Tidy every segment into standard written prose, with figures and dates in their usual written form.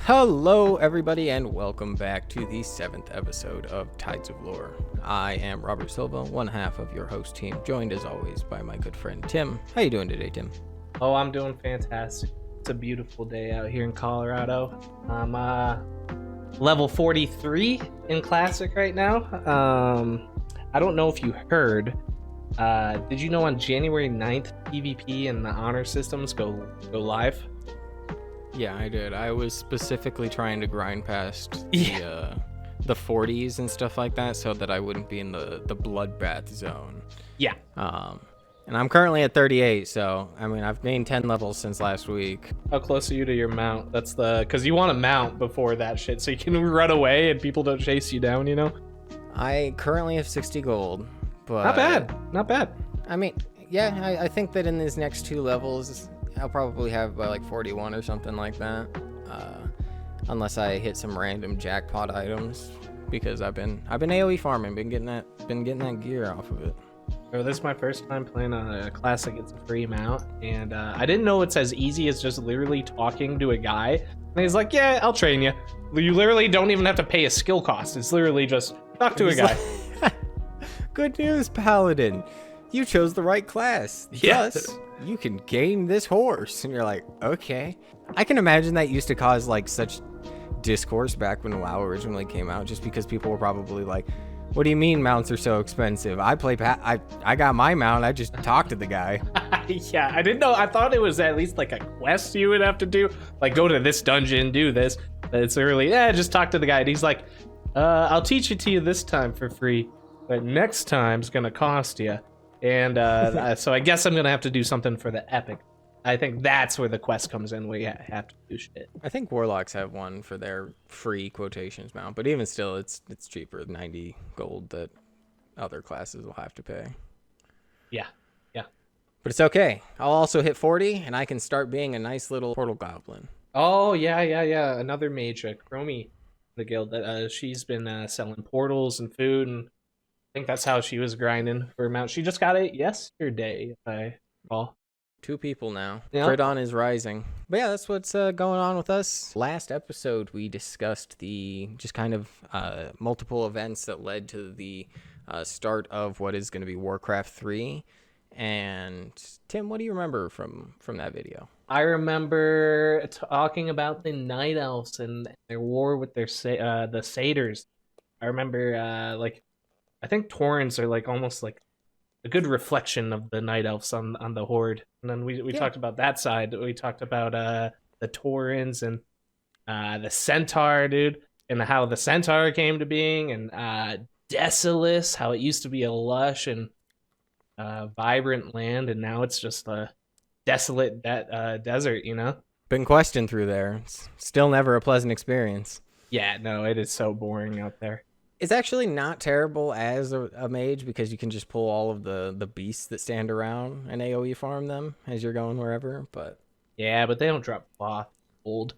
Hello, everybody, and welcome back to the 7th episode of Tides of Lore. I am Robert Silva, one half of your host team, joined as always by my good friend Tim. How you doing today, Tim? Oh, I'm doing fantastic. It's a beautiful day out here in Colorado. I'm level 43 in Classic right now. I don't know if you heard. Did you know on January 9th, PvP and the honor systems go live? Yeah, I did. I was specifically trying to grind past the 40s and stuff like that so that I wouldn't be in the bloodbath zone. Yeah. And I'm currently at 38, so I mean I've gained 10 levels since last week. How close are you to your mount? That's because you want to mount before that shit so you can run away and people don't chase you down, you know? I currently have 60 gold, but Not bad. I mean, yeah, I think that in these next two levels I'll probably have by like 41 or something like that, unless I hit some random jackpot items, because I've been AoE farming, been getting that gear off of it. Bro, this is my first time playing a Classic. It's a free mount, and I didn't know it's as easy as just literally talking to a guy. And he's like, "Yeah, I'll train you." You literally don't even have to pay a skill cost. It's literally just talk to a guy. Good news, Paladin. You chose the right class. Yes. Thus, you can gain this horse. And you're like, okay. I can imagine that used to cause like such discourse back when WoW originally came out, just because people were probably like, what do you mean mounts are so expensive? I got my mount. I just talked to the guy. Yeah, I didn't know. I thought it was at least like a quest you would have to do. Like, go to this dungeon, do this. But it's really, just talk to the guy. And he's like, I'll teach it to you this time for free, but next time's going to cost you. And so I guess I'm going to have to do something for the epic. I think that's where the quest comes in, where you have to do shit. I think Warlocks have one for their free quotations mount, but even still, it's cheaper, 90 gold that other classes will have to pay. Yeah. But it's okay. I'll also hit 40, and I can start being a nice little portal goblin. Oh, yeah. Another mage, Chromie, the guild, that she's been selling portals and food, and I think that's how she was grinding for a mount. She just got it yesterday, if I recall. 2 people now. Yep. Cridon is rising. But yeah, that's what's going on with us. Last episode, we discussed the just kind of multiple events that led to the start of what is going to be Warcraft 3. And Tim, what do you remember from that video? I remember talking about the Night Elves and their war with their the Satyrs. I remember I think Taurens are like almost like a good reflection of the Night Elves on the Horde. And then we talked about that side. We talked about the Taurens and the Centaur, dude, and how the Centaur came to being, and Desolus, how it used to be a lush and vibrant land, and now it's just a desolate desert, you know? Been questioned through there. It's still never a pleasant experience. Yeah, no, it is so boring out there. It's actually not terrible as a mage, because you can just pull all of the beasts that stand around and AoE farm them as you're going wherever. But yeah, but they don't drop cloth gold.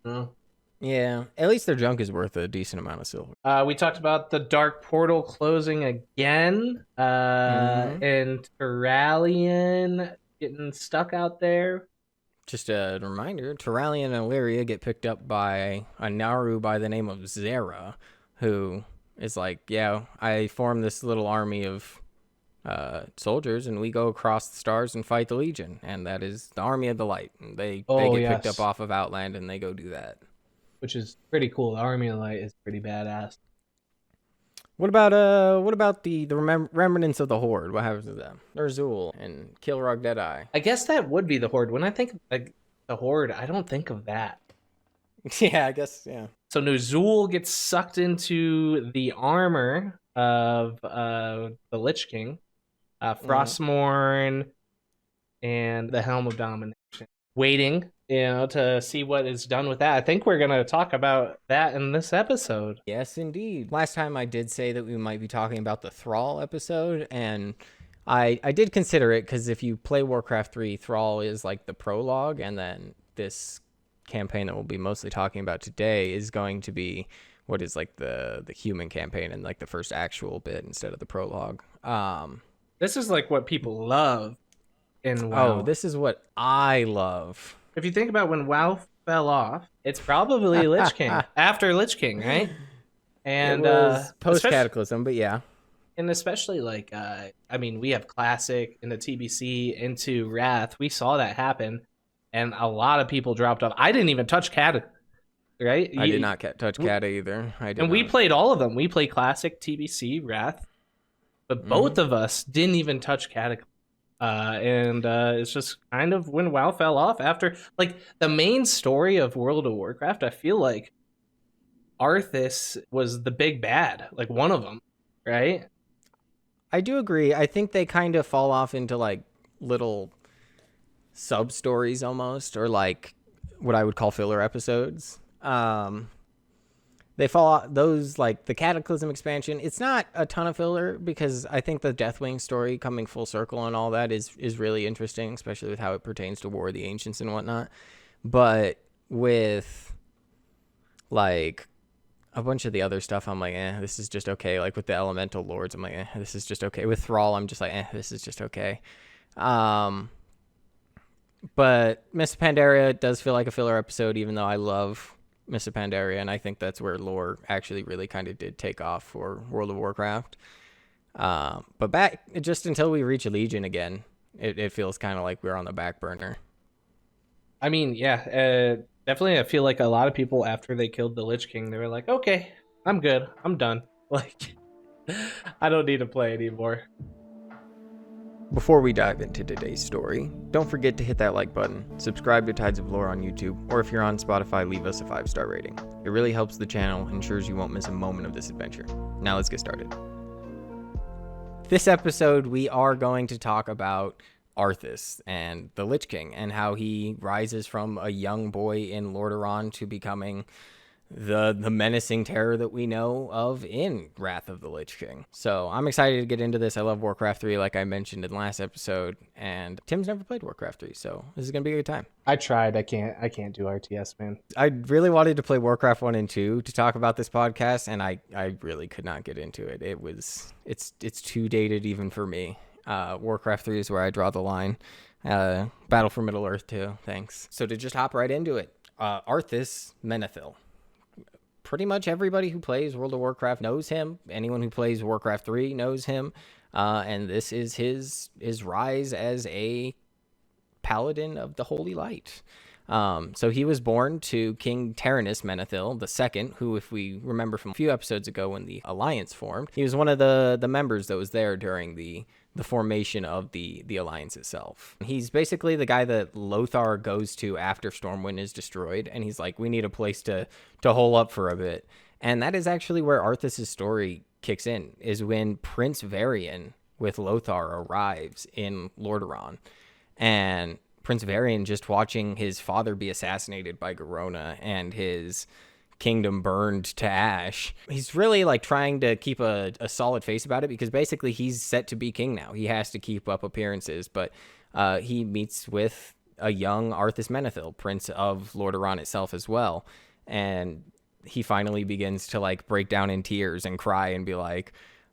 No. Yeah, at least their junk is worth a decent amount of silver. We talked about the Dark Portal closing again, and Turalian getting stuck out there. Just a reminder, Turalian and Illyria get picked up by a Naru by the name of Zera, who is like, yeah, I formed this little army of soldiers, and we go across the stars and fight the Legion, and that is the Army of the Light. And they get picked up off of Outland, and they go do that. Which is pretty cool. The Army of the Light is pretty badass. What about the remnants of the Horde? What happens to them? Ner'zhul and Kilrog Deadeye. I guess that would be the Horde. When I think of like the Horde, I don't think of that. Yeah, I guess, yeah. So Ner'zhul gets sucked into the armor of the Lich King, Frostmourne, and the Helm of Domination. Waiting, to see what is done with that. I think we're going to talk about that in this episode. Yes, indeed. Last time I did say that we might be talking about the Thrall episode, and I did consider it, because if you play Warcraft 3, Thrall is like the prologue, and then this campaign that we'll be mostly talking about today is going to be what is like the human campaign and like the first actual bit instead of the prologue. This is like what people love in WoW. Oh, this is what I love. If you think about when WoW fell off, it's probably Lich King after Lich King, right? It And was post especially Cataclysm, but yeah. and especially like I mean, we have Classic into TBC into Wrath. We saw that happen, and a lot of people dropped off. I didn't even touch Cat, right? I did not touch Kata either. I did And we not. played all of them. We played Classic, TBC, Wrath, but both of us didn't even touch Cataclysm. And it's just kind of when WoW fell off after like the main story of World of Warcraft. I feel like Arthas was the big bad, like one of them, right? I do agree. I think they kind of fall off into like little sub stories almost, or like what I would call filler episodes. They fall off, those like the Cataclysm expansion. It's not a ton of filler because I think the Deathwing story coming full circle and all that is really interesting, especially with how it pertains to War of the Ancients and whatnot. But with like a bunch of the other stuff, I'm like, this is just okay. Like with the Elemental Lords, I'm like, this is just okay. With Thrall, I'm just like, this is just okay. But Miss Pandaria does feel like a filler episode, even though I love Miss Pandaria, and I think that's where lore actually really kind of did take off for World of Warcraft. But back just until we reach Legion again, it feels kind of like we're on the back burner. I mean, yeah, definitely. I feel like a lot of people after they killed the Lich King, they were like, "Okay, I'm good. I'm done. Like, I don't need to play anymore." Before we dive into today's story, don't forget to hit that like button, subscribe to Tides of Lore on YouTube, or if you're on Spotify, leave us a 5-star rating. It really helps the channel and ensures you won't miss a moment of this adventure. Now let's get started. This episode, we are going to talk about Arthas and the Lich King and how he rises from a young boy in Lordaeron to becoming the menacing terror that we know of in Wrath of the Lich King. So I'm excited to get into this. I love Warcraft 3, like I mentioned in the last episode, and Tim's never played Warcraft 3, so this is gonna be a good time. I tried. I can't do RTS, man. I really wanted to play Warcraft 1 and 2 to talk about this podcast, and I really could not get into it. It's too dated even for me. Warcraft 3 is where I draw the line. Battle for Middle-earth too, thanks. So to just hop right into it, Arthas Menethil. Pretty much everybody who plays World of Warcraft knows him. Anyone who plays Warcraft 3 knows him. And this is his rise as a paladin of the Holy Light. So he was born to King Arthas Menethil II, who, if we remember from a few episodes ago when the Alliance formed, he was one of the members that was there during the formation of the Alliance itself. He's basically the guy that Lothar goes to after Stormwind is destroyed, and he's like, we need a place to hole up for a bit. And that is actually where Arthas' story kicks in, is when Prince Varian with Lothar arrives in Lordaeron. And Prince Varian just watching his father be assassinated by Garona and his kingdom burned to ash. He's really like trying to keep a solid face about it because basically he's set to be king now. He has to keep up appearances, but he meets with a young Arthas Menethil, Prince of Lordaeron itself as well. And he finally begins to like break down in tears and cry and be like,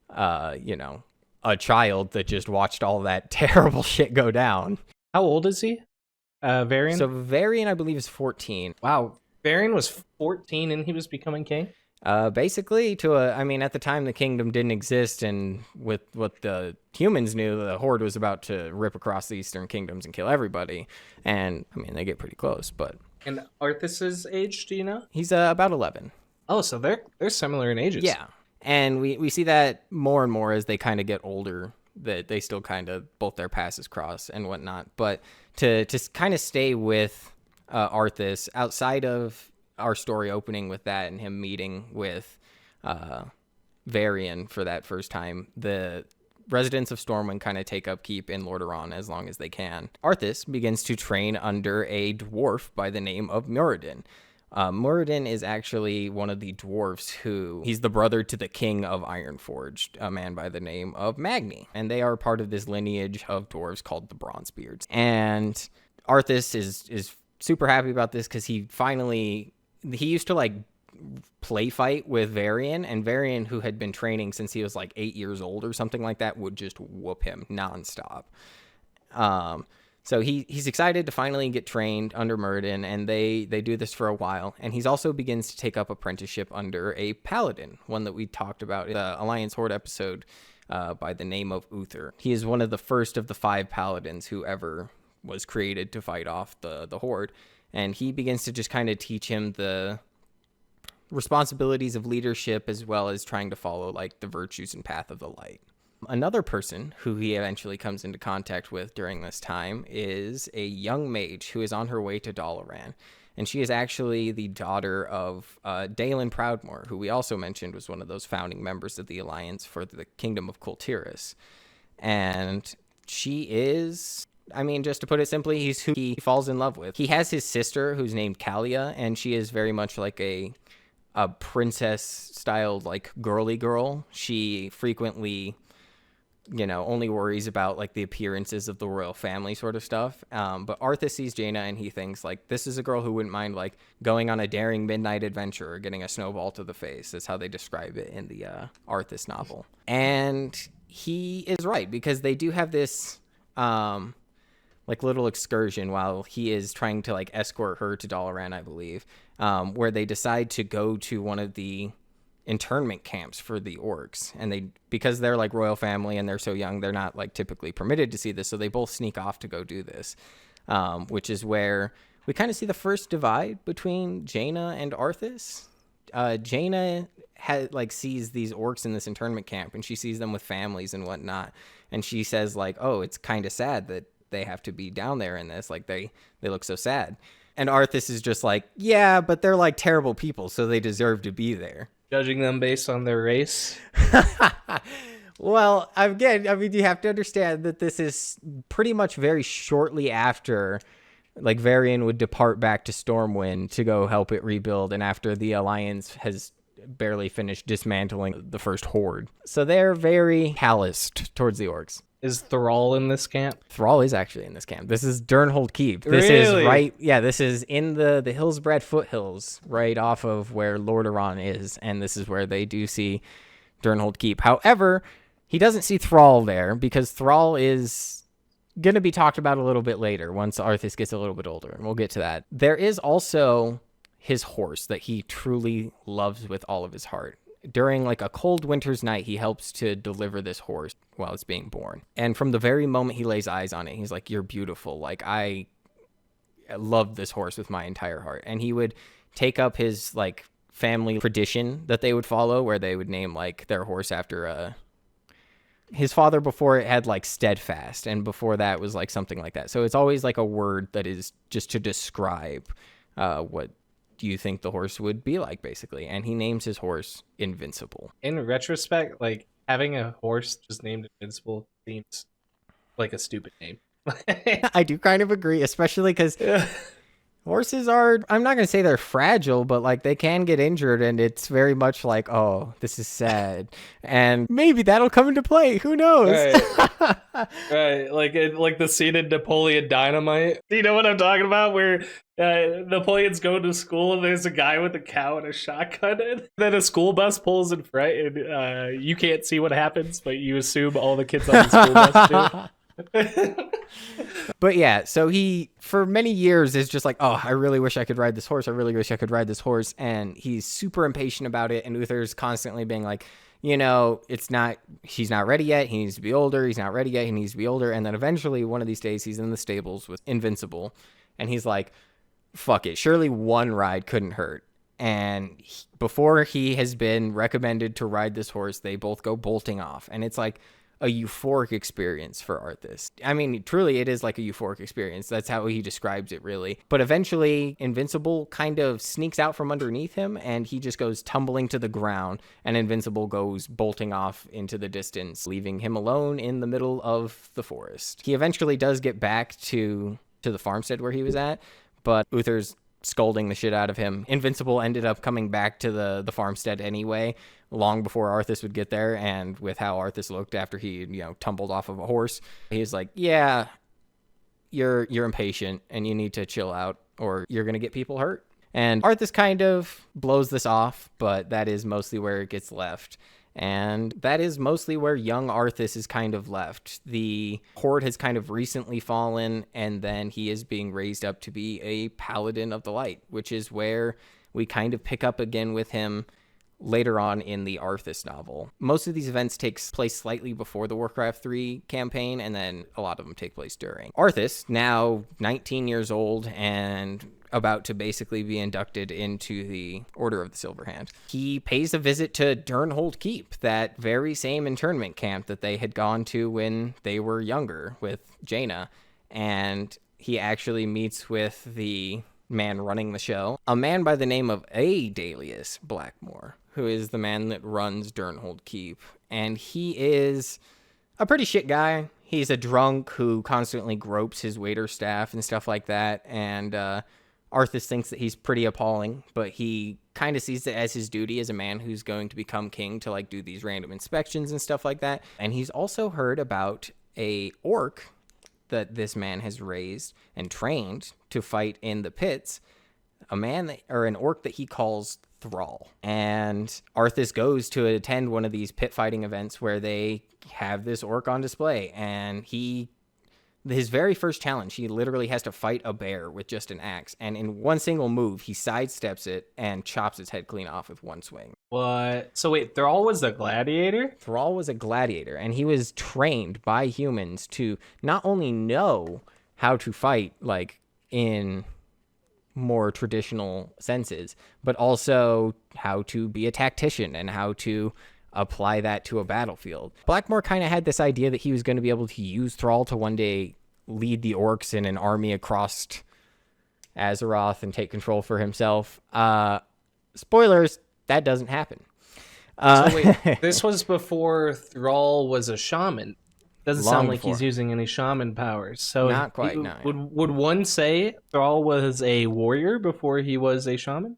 a child that just watched all that terrible shit go down. How old is he? Varian? So Varian, I believe, is 14. Wow. Varian was 14 and he was becoming king? Basically, at the time the kingdom didn't exist, and with what the humans knew, the Horde was about to rip across the Eastern Kingdoms and kill everybody. And, they get pretty close, but... And Arthas' age, do you know? He's about 11. Oh, so they're similar in ages. Yeah, and we see that more and more as they kind of get older, that they still kind of, both their passes cross and whatnot. But to kind of stay with Arthas, outside of our story opening with that and him meeting with Varian for that first time, the residents of Stormwind kind of take up keep in Lordaeron as long as they can. Arthas begins to train under a dwarf by the name of Muradin. Muradin is actually one of the dwarves he's the brother to the king of Ironforge, a man by the name of Magni. And they are part of this lineage of dwarves called the Bronzebeards. And Arthas is super happy about this because he used to like play fight with Varian, and Varian, who had been training since he was like 8 years old or something like that, would just whoop him nonstop. So he's excited to finally get trained under Muradin, and they do this for a while. And he's also begins to take up apprenticeship under a paladin, one that we talked about in the Alliance Horde episode, by the name of Uther. He is one of the first of the 5 paladins who ever was created to fight off the Horde. And he begins to just kind of teach him the responsibilities of leadership, as well as trying to follow like the virtues and path of the light. Another person who he eventually comes into contact with during this time is a young mage who is on her way to Dalaran. And she is actually the daughter of Dalen Proudmoore, who we also mentioned was one of those founding members of the Alliance for the Kingdom of Quel'Thalas. And she is, I mean, just to put it simply, he's who he falls in love with. He has his sister who's named Calia, and she is very much like a princess-styled, like, girly girl. She frequently, only worries about like the appearances of the royal family sort of stuff. But Arthas sees Jaina and he thinks like, this is a girl who wouldn't mind like going on a daring midnight adventure or getting a snowball to the face. That's how they describe it in the Arthas novel. And he is right, because they do have this like little excursion while he is trying to like escort her to Dalaran, I believe, where they decide to go to one of the internment camps for the orcs, and because they're like royal family and they're so young, they're not like typically permitted to see this, so they both sneak off to go do this, which is where we kind of see the first divide between Jaina and Arthas. Jaina sees these orcs in this internment camp, and she sees them with families and whatnot, and she says like, oh, it's kind of sad that they have to be down there in this, like they look so sad. And Arthas is just like, yeah, but they're like terrible people, so they deserve to be there. Judging them based on their race? Well, again, I mean, you have to understand that this is pretty much very shortly after, like, Varian would depart back to Stormwind to go help it rebuild, and after the Alliance has barely finished dismantling the first Horde. So they're very calloused towards the orcs. Is Thrall in this camp? Thrall is actually in this camp. This is Durnhold Keep. This really? is right. Yeah, this is in the Hillsbred foothills, right off of where Lordaeron is, and this is where they do see Durnhold Keep. However, he doesn't see Thrall there, because Thrall is going to be talked about a little bit later once Arthas gets a little bit older, and we'll get to that. There is also his horse that he truly loves with all of his heart. During like a cold winter's night, he helps to deliver this horse while it's being born. And from the very moment he lays eyes on it, he's like, you're beautiful. Like, I love this horse with my entire heart. And he would take up his like family tradition that they would follow, where they would name like their horse after his father. Before it had like Steadfast, and before that was like something like that. So it's always like a word that is just to describe what you think the horse would be like, basically. And he names his horse Invincible. In retrospect, like, having a horse just named Invincible seems like a stupid name. I do kind of agree, especially because horses are, I'm not going to say they're fragile, but like they can get injured, and it's very much like, oh, this is sad. And maybe that'll come into play. Who knows? Right. Right. Like the scene in Napoleon Dynamite. Do you know what I'm talking about? Where Napoleon's going to school and there's a guy with a cow and a shotgun, and then a school bus pulls in front, and you can't see what happens, but you assume all the kids on the school bus do. But yeah, so he for many years is just like, oh, I really wish I could ride this horse. I really wish I could ride this horse. And he's super impatient about it. And Uther's constantly being like, he's not ready yet. He needs to be older. He's not ready yet. He needs to be older. And then eventually one of these days he's in the stables with Invincible, and he's like, fuck it. Surely one ride couldn't hurt. And before he has been recommended to ride this horse, they both go bolting off. And it's like a euphoric experience for Arthas. I mean, truly, it is like a euphoric experience. That's how he describes it, really. But eventually, Invincible kind of sneaks out from underneath him, and he just goes tumbling to the ground, and Invincible goes bolting off into the distance, leaving him alone in the middle of the forest. He eventually does get back to the farmstead where he was at, but Uther's scolding the shit out of him. Invincible ended up coming back to the farmstead anyway, long before Arthas would get there. And with how Arthas looked after he, tumbled off of a horse, he was like, yeah, you're impatient and you need to chill out or you're going to get people hurt. And Arthas kind of blows this off, but that is mostly where it gets left. And that is mostly where young Arthas is kind of left. The Horde has kind of recently fallen, and then he is being raised up to be a Paladin of the Light, which is where we kind of pick up again with him later on in the Arthas novel. Most of these events takes place slightly before the Warcraft 3 campaign, and then a lot of them take place during. Arthas, now 19 years old and about to basically be inducted into the Order of the Silver Hand. He pays a visit to Durnhold Keep, that very same internment camp that they had gone to when they were younger with Jaina, and he actually meets with the man running the show, a man by the name of Adalius Blackmoore, who is the man that runs Durnhold Keep. And he is a pretty shit guy. He's a drunk who constantly gropes his waiter staff and stuff like that. And Arthas thinks that he's pretty appalling, but he kind of sees it as his duty as a man who's going to become king to like do these random inspections and stuff like that. And he's also heard about a orc that this man has raised and trained to fight in the pits, an orc that he calls Thrall. And Arthas goes to attend one of these pit fighting events where they have this orc on display, and his very first challenge, he literally has to fight a bear with just an axe, and in one single move, he sidesteps it and chops its head clean off with one swing. What? So wait, Thrall was a gladiator? Thrall was a gladiator, and he was trained by humans to not only know how to fight, like, in more traditional senses, but also how to be a tactician and how to apply that to a battlefield. Blackmoore kind of had this idea that he was going to be able to use Thrall to one day lead the orcs in an army across Azeroth and take control for himself. Spoilers, that doesn't happen. So wait, this was before Thrall was a shaman. Doesn't sound like he's using any shaman powers. So not quite, no. Would one say Thrall was a warrior before he was a shaman?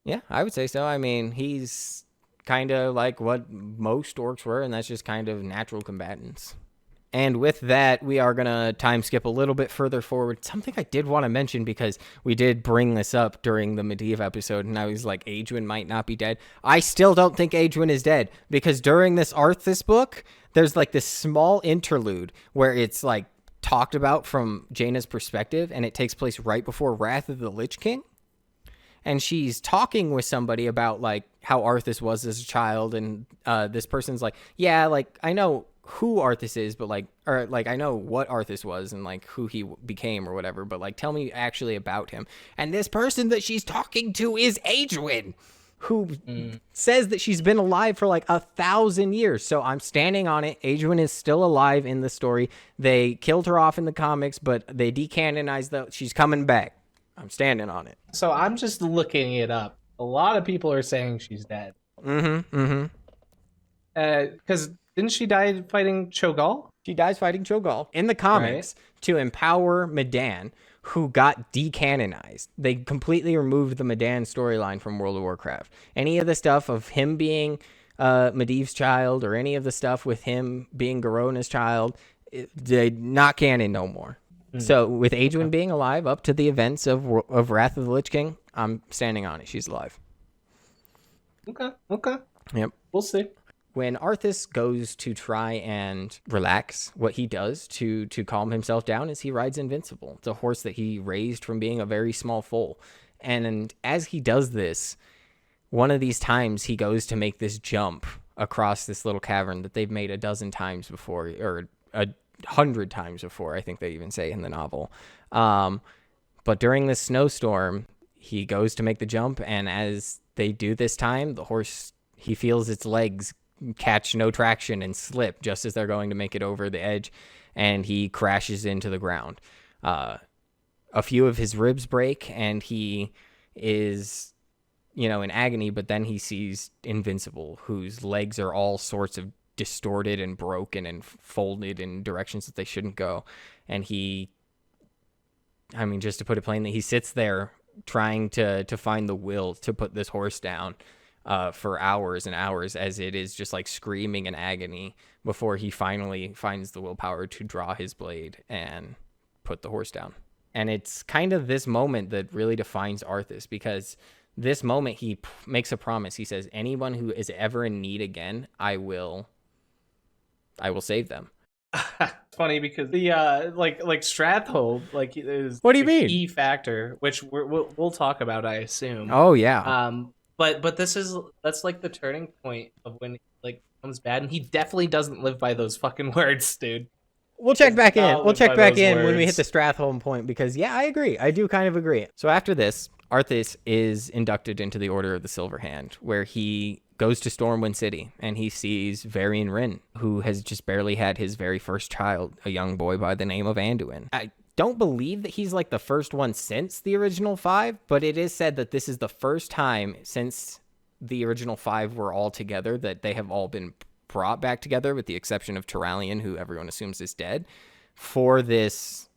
Yeah, I would say so. I mean, he's kind of like what most orcs were, and that's just kind of natural combatants. And with that, we are going to time skip a little bit further forward. Something I did want to mention, because we did bring this up during the Medivh episode, and I was like, Aegwynn might not be dead. I still don't think Aegwynn is dead, because during this Arthas book, there's like this small interlude where it's like talked about from Jaina's perspective, and it takes place right before Wrath of the Lich King. And she's talking with somebody about like how Arthas was as a child, and this person's like, yeah, like I know who Arthas is, but like, or like I know what Arthas was and like who he became or whatever, but like tell me actually about him. And this person that she's talking to is Aegwynn, who says that she's been alive for like 1,000 years. So I'm standing on it. Aegwynn is still alive in the story. They killed her off in the comics, but they decanonized that she's coming back. I'm standing on it. So I'm just looking it up. A lot of people are saying she's dead. Because didn't she die fighting Cho'Gall? She dies fighting Cho'Gall in the comics to empower Medan, who got decanonized. They completely removed the Medan storyline from World of Warcraft. Any of the stuff of him being Medivh's child, or any of the stuff with him being Garona's child, they not canon no more. So with Aegwynn being alive up to the events of Wrath of the Lich King, I'm standing on it. She's alive. Okay. Yep. We'll see. When Arthas goes to try and relax, what he does to calm himself down is he rides Invincible. It's a horse that he raised from being a very small foal. And as he does this, one of these times he goes to make this jump across this little cavern that they've made 12 times before, or 100 times before, I think they even say in the novel. But during this snowstorm, he goes to make the jump, and as they do this time, the horse, he feels its legs catch no traction and slip just as they're going to make it over the edge, and he crashes into the ground. A few of his ribs break, and he is, in agony, but then he sees Invincible, whose legs are all sorts of distorted and broken and folded in directions that they shouldn't go. And just to put it plainly, he sits there trying to find the will to put this horse down for hours and hours, as it is just like screaming in agony, before he finally finds the willpower to draw his blade and put the horse down. And it's kind of this moment that really defines Arthas, because this moment he makes a promise. He says, anyone who is ever in need again, I will save them. It's funny because the like Stratholme like is What do you a mean? key factor, which we'll talk about, I assume. Oh yeah. But that's like the turning point of when like becomes bad, and he definitely doesn't live by those fucking words, dude. We'll check Does back in. not We'll live check by back those in when we hit words. the Stratholme point, because yeah, I agree. I do kind of agree. So after this, Arthas is inducted into the Order of the Silver Hand, where he goes to Stormwind City and he sees Varian Wrynn, who has just barely had his very first child, a young boy by the name of Anduin. I don't believe that he's like the first one since the original 5, but it is said that this is the first time since the original 5 were all together that they have all been brought back together, with the exception of Turalyon, who everyone assumes is dead, for this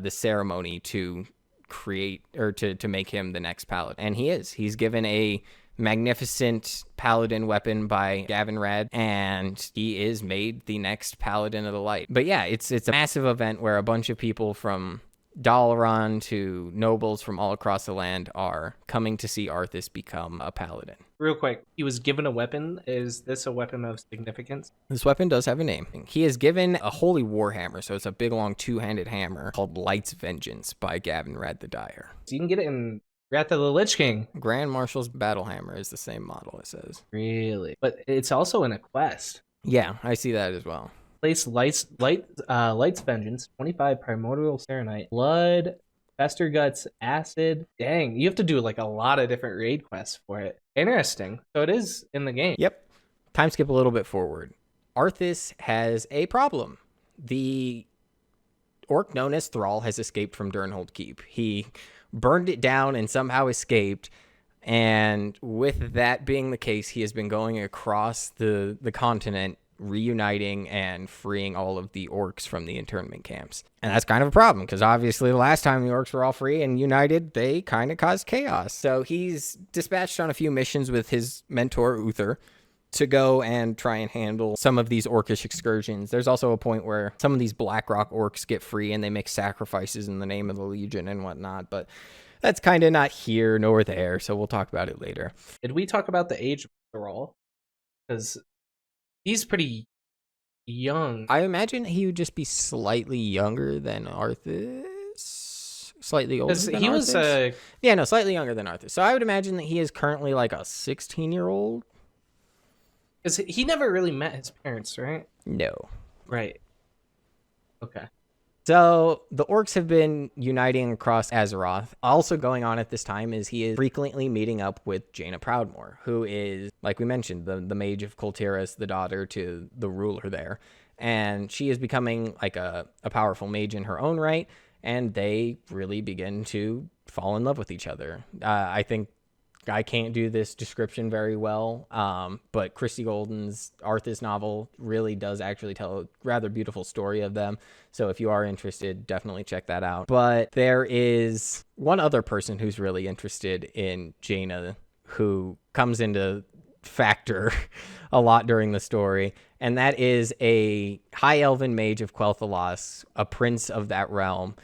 ceremony to create or to make him the next paladin. And he's given a magnificent paladin weapon by Gavinrad, and he is made the next paladin of the light. But yeah, it's a massive event where a bunch of people from Dalaran to nobles from all across the land are coming to see Arthas become a paladin. Real quick, he was given a weapon. Is this a weapon of significance? This weapon does have a name. He is given a holy warhammer, so it's a big long two-handed hammer called Light's Vengeance by Gavinrad the Dire. So you can get it in Wrath of the Lich King. Grand Marshal's battle hammer is the same model, it says. Really? But it's also in a quest. Yeah, I see that as well. Place Light's Vengeance, 25 Primordial Serenite, Blood, Fester Guts, Acid. Dang, you have to do like a lot of different raid quests for it. Interesting. So it is in the game. Yep. Time skip a little bit forward. Arthas has a problem. The orc known as Thrall has escaped from Durnhold Keep. He burned it down and somehow escaped. And with that being the case, he has been going across the continent, reuniting and freeing all of the orcs from the internment camps. And that's kind of a problem, because obviously the last time the orcs were all free and united, they kind of caused chaos. So he's dispatched on a few missions with his mentor Uther to go and try and handle some of these orcish excursions. There's also a point where some of these Blackrock orcs get free and they make sacrifices in the name of the Legion and whatnot, but that's kind of not here nor there, so we'll talk about it later. Did we talk about the age of Thrall? Because he's pretty young. I imagine he would just be slightly younger than Arthas. Slightly older than He Arthas. was slightly younger than Arthas. So I would imagine that he is currently like a 16-year-old. because he never really met his parents, right? No. Right. Okay. So the orcs have been uniting across Azeroth. Also going on at this time is he is frequently meeting up with Jaina Proudmoore, who is, like we mentioned, the mage of Quel'Thalas, the daughter to the ruler there. And she is becoming like a powerful mage in her own right, and they really begin to fall in love with each other. I think I can't do this description very well, but Christy Golden's Arthas novel really does actually tell a rather beautiful story of them. So if you are interested, definitely check that out. But there is one other person who's really interested in Jaina who comes into factor a lot during the story, and that is a high elven mage of Quel'Thalas, a prince of that realm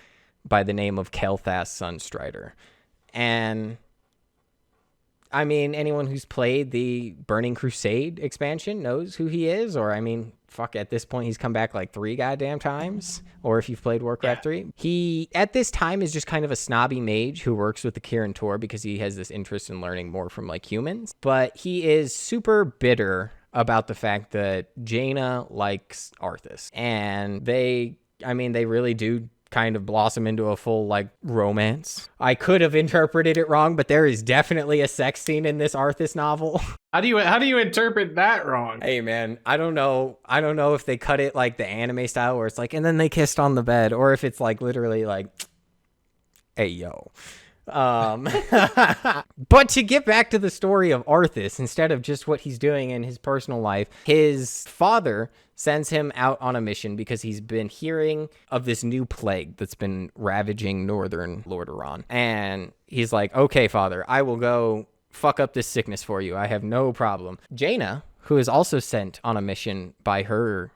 by the name of Kel'Thas Sunstrider. And I mean, anyone who's played the Burning Crusade expansion knows who he is, or I mean, fuck, at this point, he's come back like 3 goddamn times, or if you've played Warcraft 3. He, at this time, is just kind of a snobby mage who works with the Kirin Tor because he has this interest in learning more from like humans, but he is super bitter about the fact that Jaina likes Arthas, and they really do kind of blossom into a full like romance. I could have interpreted it wrong, but there is definitely a sex scene in this Arthas novel. How do you interpret that wrong? Hey man, I don't know if they cut it like the anime style where it's like, and then they kissed on the bed, or if it's like literally like, hey yo. But to get back to the story of Arthas, instead of just what he's doing in his personal life, his father sends him out on a mission because he's been hearing of this new plague that's been ravaging northern Lordaeron. And he's like, okay, father, I will go fuck up this sickness for you. I have no problem. Jaina, who is also sent on a mission by her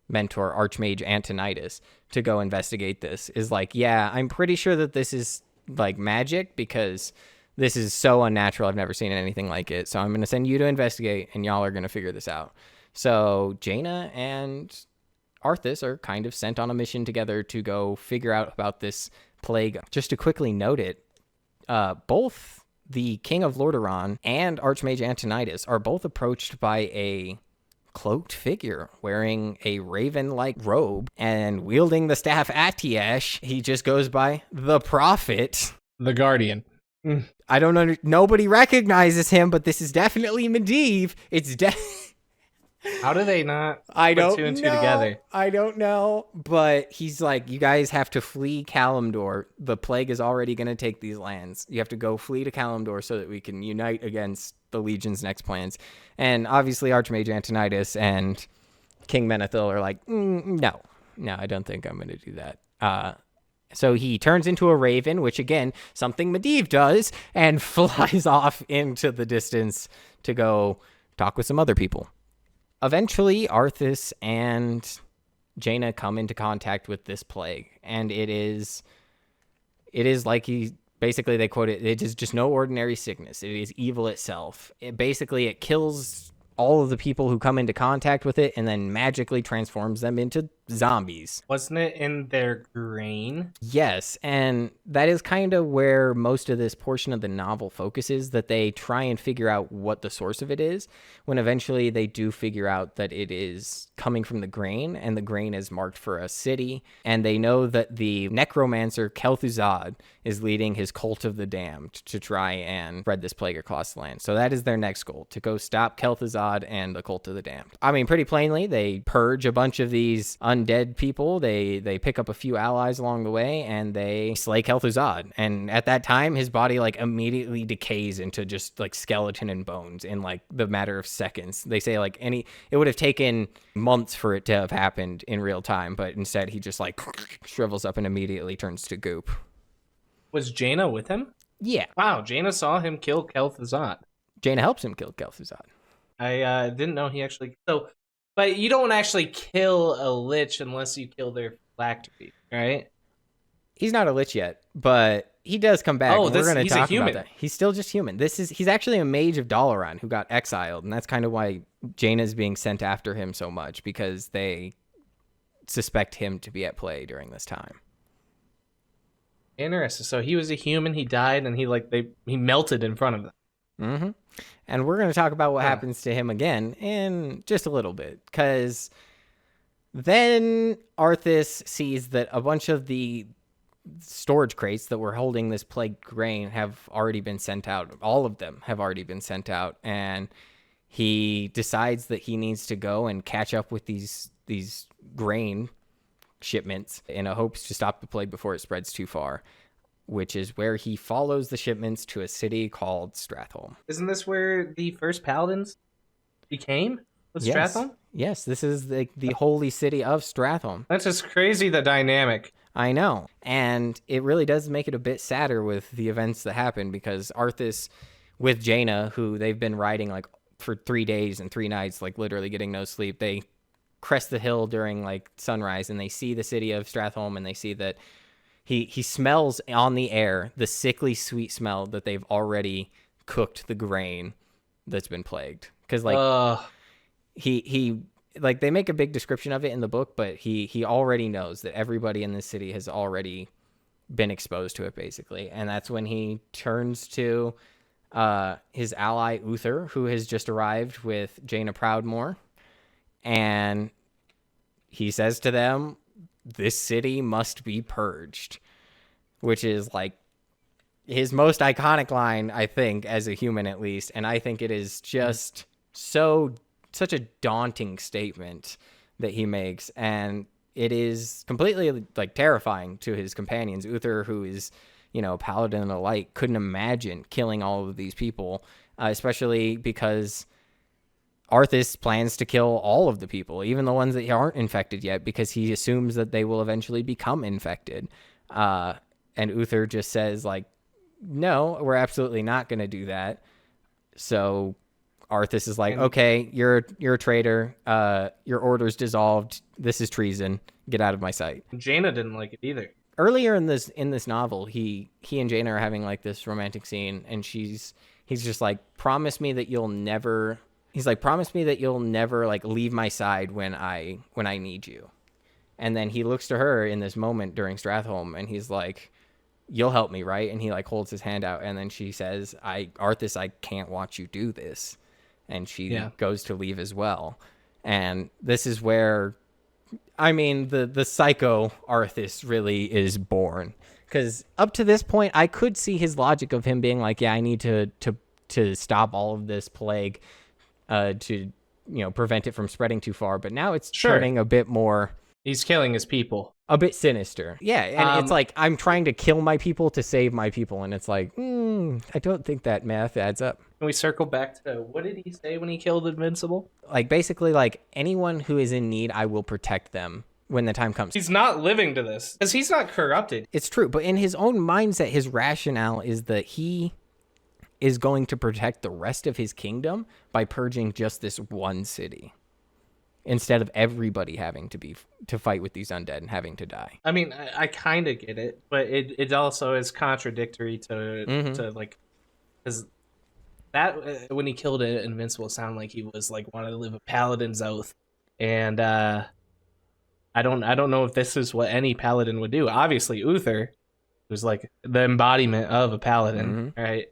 mentor, Archmage Antonidas, to go investigate this, is like, yeah, I'm pretty sure that this is like magic because this is so unnatural. I've never seen anything like it. So I'm going to send you to investigate, and y'all are going to figure this out. So Jaina and Arthas are kind of sent on a mission together to go figure out about this plague. Just to quickly note it, both the King of Lordaeron and Archmage Antonidas are both approached by a cloaked figure wearing a raven-like robe and wielding the staff Atiesh. He just goes by the Prophet. The Guardian. I don't know. Nobody recognizes him, but this is definitely Medivh. It's How do they not I put don't two and two know. together? I don't know. But he's like, you guys have to flee Kalimdor. The plague is already going to take these lands. You have to go flee to Kalimdor so that we can unite against the Legion's next plans. And obviously Archmage Antonidas and King Menethil are like, no, I don't think I'm going to do that. So he turns into a raven, which again, something Medivh does, and flies off into the distance to go talk with some other people. Eventually, Arthas and Jaina come into contact with this plague, and it is like basically they quote it, it is just no ordinary sickness. It is evil itself. It kills all of the people who come into contact with it and then magically transforms them into zombies. Wasn't it in their grain? Yes, and that is kind of where most of this portion of the novel focuses, that they try and figure out what the source of it is, when eventually they do figure out that it is coming from the grain, and the grain is marked for a city, and they know that the necromancer Kel'Thuzad is leading his cult of the damned to try and spread this plague across the land. So that is their next goal, to go stop Kel'Thuzad and the cult of the damned. I mean, pretty plainly, they purge a bunch of these undead people. They pick up a few allies along the way, and they slay Kel'Thuzad. And at that time, his body like immediately decays into just like skeleton and bones in like the matter of seconds. They say like it would have taken months for it to have happened in real time, but instead he just like shrivels up and immediately turns to goop. Was Jaina with him? Yeah. Wow, Jaina saw him kill Kel'Thuzad. Jaina helps him kill Kel'Thuzad. I didn't know he actually... But you don't actually kill a Lich unless you kill their phylactery, right? He's not a Lich yet, but he does come back. Oh, we're going to he's talk a human. about that. He's still just human. He's actually a mage of Dalaran who got exiled, and that's kind of why Jaina's being sent after him so much, because they suspect him to be at play during this time. Interesting. So he was a human, he died, and he melted in front of them. Mm-hmm. And we're going to talk about what happens to him again in just a little bit, because then Arthas sees that a bunch of the storage crates that were holding this plagued grain have already been sent out. All of them have already been sent out, and he decides that he needs to go and catch up with these grain shipments in a hopes to stop the plague before it spreads too far, which is where he follows the shipments to a city called Stratholme. Isn't this where the first paladins became? Was Stratholme? Yes, this is the holy city of Stratholme. That's just crazy, the dynamic. I know. And it really does make it a bit sadder with the events that happen, because Arthas with Jaina, who they've been riding like for 3 days and 3 nights, like literally getting no sleep, they crest the hill during like sunrise, and they see the city of Stratholme, and they see that he smells on the air the sickly sweet smell that they've already cooked the grain that's been plagued. Because like he like they make a big description of it in the book, but he already knows that everybody in this city has already been exposed to it, basically. And that's when he turns to his ally Uther, who has just arrived with Jaina Proudmoore, and he says to them, "This city must be purged," which is like his most iconic line, I think, as a human at least. And I think it is just such a daunting statement that he makes, and it is completely like terrifying to his companions. Uther, who is, a paladin of the light, couldn't imagine killing all of these people, especially because Arthas plans to kill all of the people, even the ones that aren't infected yet, because he assumes that they will eventually become infected. And Uther just says, like, no, we're absolutely not going to do that. So Arthas is like, okay, you're a traitor. Your order's dissolved. This is treason. Get out of my sight. Jaina didn't like it either. earlier in this novel, he and Jaina are having like this romantic scene, and he's just like, promise me that you'll never like leave my side when I need you. And then he looks to her in this moment during Stratholme, and he's like, you'll help me, right? And he like holds his hand out, and then she says, Arthas, I can't watch you do this. And she goes to leave as well. And this is where, I mean, the psycho Arthas really is born. Because up to this point, I could see his logic of him being like, yeah, I need to stop all of this plague to, prevent it from spreading too far. But now it's turning a bit more... He's killing his people. A bit sinister. Yeah, and it's like, I'm trying to kill my people to save my people. And it's like, I don't think that math adds up. Can we circle back to, what did he say when he killed Invincible? Like, basically, like, anyone who is in need, I will protect them when the time comes. He's not living to this, because he's not corrupted. It's true, but in his own mindset, his rationale is that he is going to protect the rest of his kingdom by purging just this one city, instead of everybody having to fight with these undead and having to die. I mean, I kind of get it, but it also is contradictory to like, because that when he killed Invincible, it sounded like he was like wanted to live a paladin's oath, and I don't know if this is what any paladin would do. Obviously, Uther, who's like the embodiment of a paladin, right?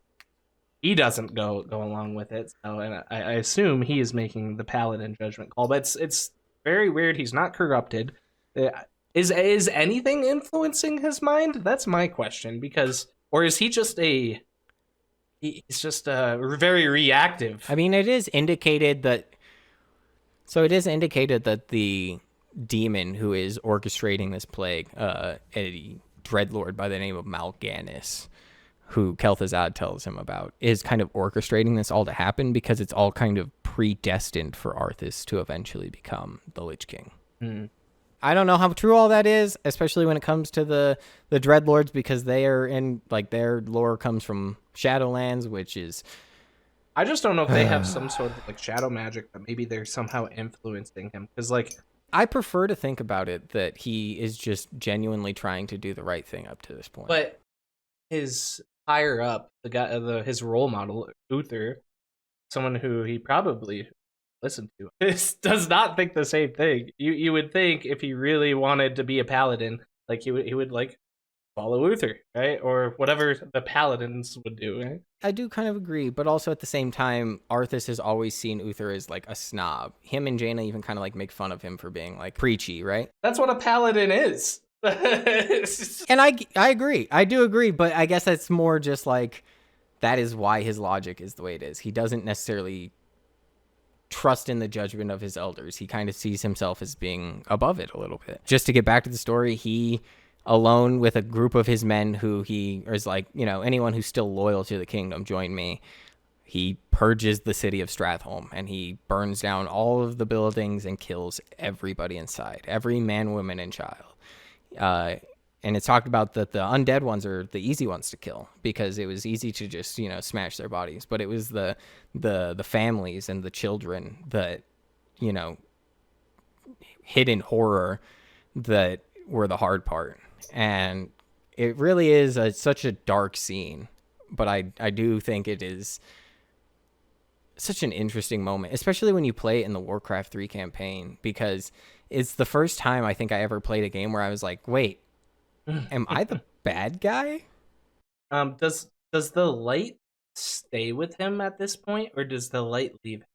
He doesn't go along with it, so, and I assume he is making the paladin judgment call. But it's very weird. He's not corrupted. Is anything influencing his mind? That's my question. Or is he just he's just very reactive? I mean, it is indicated that the demon who is orchestrating this plague, a dreadlord by the name of Mal'Ganis, who Kel'Thuzad tells him about, is kind of orchestrating this all to happen because it's all kind of predestined for Arthas to eventually become the Lich King. I don't know how true all that is, especially when it comes to the Dreadlords, because they are in, like, their lore comes from Shadowlands, which is... I just don't know if they have some sort of, like, shadow magic that maybe they're somehow influencing him, because, like... I prefer to think about it that he is just genuinely trying to do the right thing up to this point. But his higher up, his role model, Uther, someone who he probably listened to, does not think the same thing. You would think if he really wanted to be a paladin, like he would like follow Uther, right? Or whatever the paladins would do, right? I do kind of agree, but also at the same time, Arthas has always seen Uther as like a snob. Him and Jaina even kind of like make fun of him for being like preachy, right? That's what a paladin is. And I agree. I do agree, but I guess that's more just like, that is why his logic is the way it is. He doesn't necessarily trust in the judgment of his elders. He kind of sees himself as being above it a little bit. Just to get back to the story, he, alone with a group of his men who he is like, anyone who's still loyal to the kingdom, join me. He purges the city of Stratholme, and he burns down all of the buildings and kills everybody inside, every man, woman, and child. And it's talked about that the undead ones are the easy ones to kill because it was easy to just, smash their bodies. But it was the families and the children that, hidden horror that were the hard part. And it really is such a dark scene. But I do think it is such an interesting moment, especially when you play it in the Warcraft 3 campaign, because it's the first time I think I ever played a game where I was like, wait, am I the bad guy? Does the light stay with him at this point, or does the light leave him?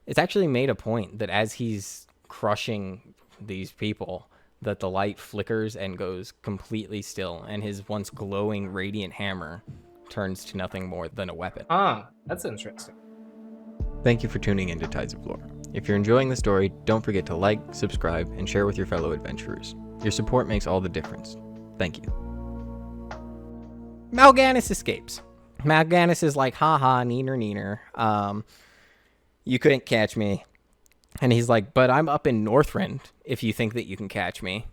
It's actually made a point that as he's crushing these people, that the light flickers and goes completely still, and his once glowing radiant hammer turns to nothing more than a weapon. That's interesting. Thank you for tuning into Tides of Lore. If you're enjoying the story, don't forget to like, subscribe, and share with your fellow adventurers. Your support makes all the difference. Thank you. Mal'Ganis escapes. Mal'Ganis is like, haha, neener. You couldn't catch me. And he's like, but I'm up in Northrend if you think that you can catch me.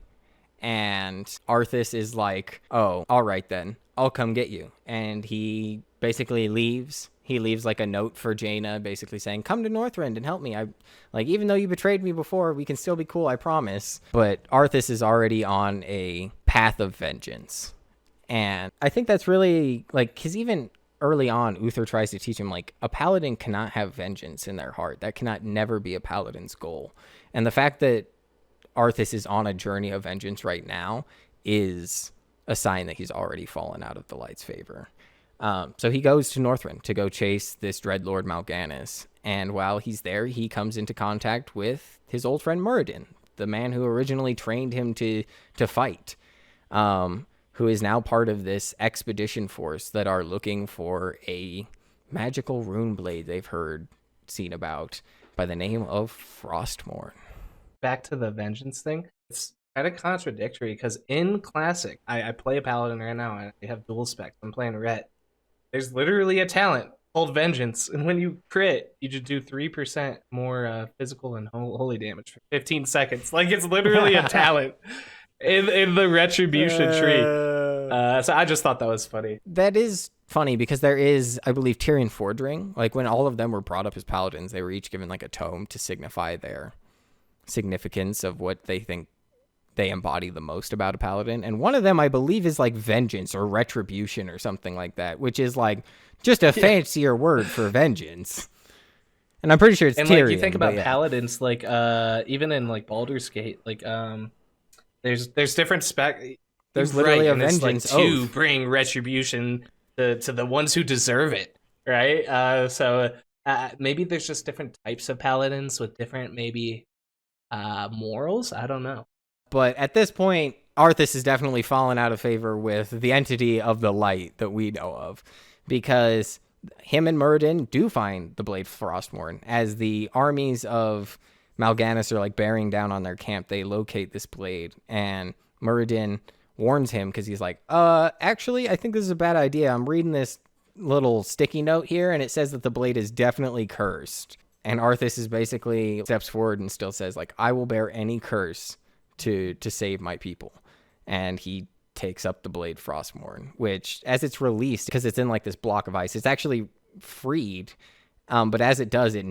And Arthas is like, oh, all right then. I'll come get you. And he basically leaves. He leaves like a note for Jaina, basically saying, come to Northrend and help me. Even though you betrayed me before, we can still be cool, I promise. But Arthas is already on a path of vengeance. And I think that's really, like, because even early on, Uther tries to teach him, like, a paladin cannot have vengeance in their heart. That cannot never be a paladin's goal. And the fact that Arthas is on a journey of vengeance right now is a sign that he's already fallen out of the light's favor. So he goes to Northrend to go chase this Dreadlord Mal'Ganis. And while he's there, he comes into contact with his old friend Muradin, the man who originally trained him to fight, who is now part of this expedition force that are looking for a magical rune blade they've seen about by the name of Proudmoore. Back to the vengeance thing, it's kind of contradictory because in Classic, I play a paladin right now. I have dual spec. I'm playing Ret. There's literally a talent called Vengeance, and when you crit, you just do 3% more physical and holy damage for 15 seconds. Like, it's literally a talent in the Retribution tree. So I just thought that was funny. That is funny because there is, I believe, Tyrion Fordring. Like, when all of them were brought up as paladins, they were each given like a tome to signify their significance of what they think they embody the most about a paladin. And one of them, I believe, is like vengeance or retribution or something like that, which is like just a fancier word for vengeance. And I'm pretty sure it's Tyrion. Like, you think about paladins, like even in like Baldur's Gate, like there's different spec. There's literally a vengeance like, to bring retribution to the ones who deserve it, right? So maybe there's just different types of paladins with different maybe morals. I don't know. But at this point, Arthas has definitely fallen out of favor with the entity of the light that we know of, because him and Muradin do find the blade Proudmoore. As the armies of Mal'Ganis are like bearing down on their camp, they locate this blade, and Muradin warns him because he's like, actually, I think this is a bad idea. I'm reading this little sticky note here, and it says that the blade is definitely cursed. And Arthas is basically steps forward and still says, like, I will bear any curse to save my people. And he takes up the blade Proudmoore, which, as it's released, because it's in like this block of ice, it's actually freed. But as it does, it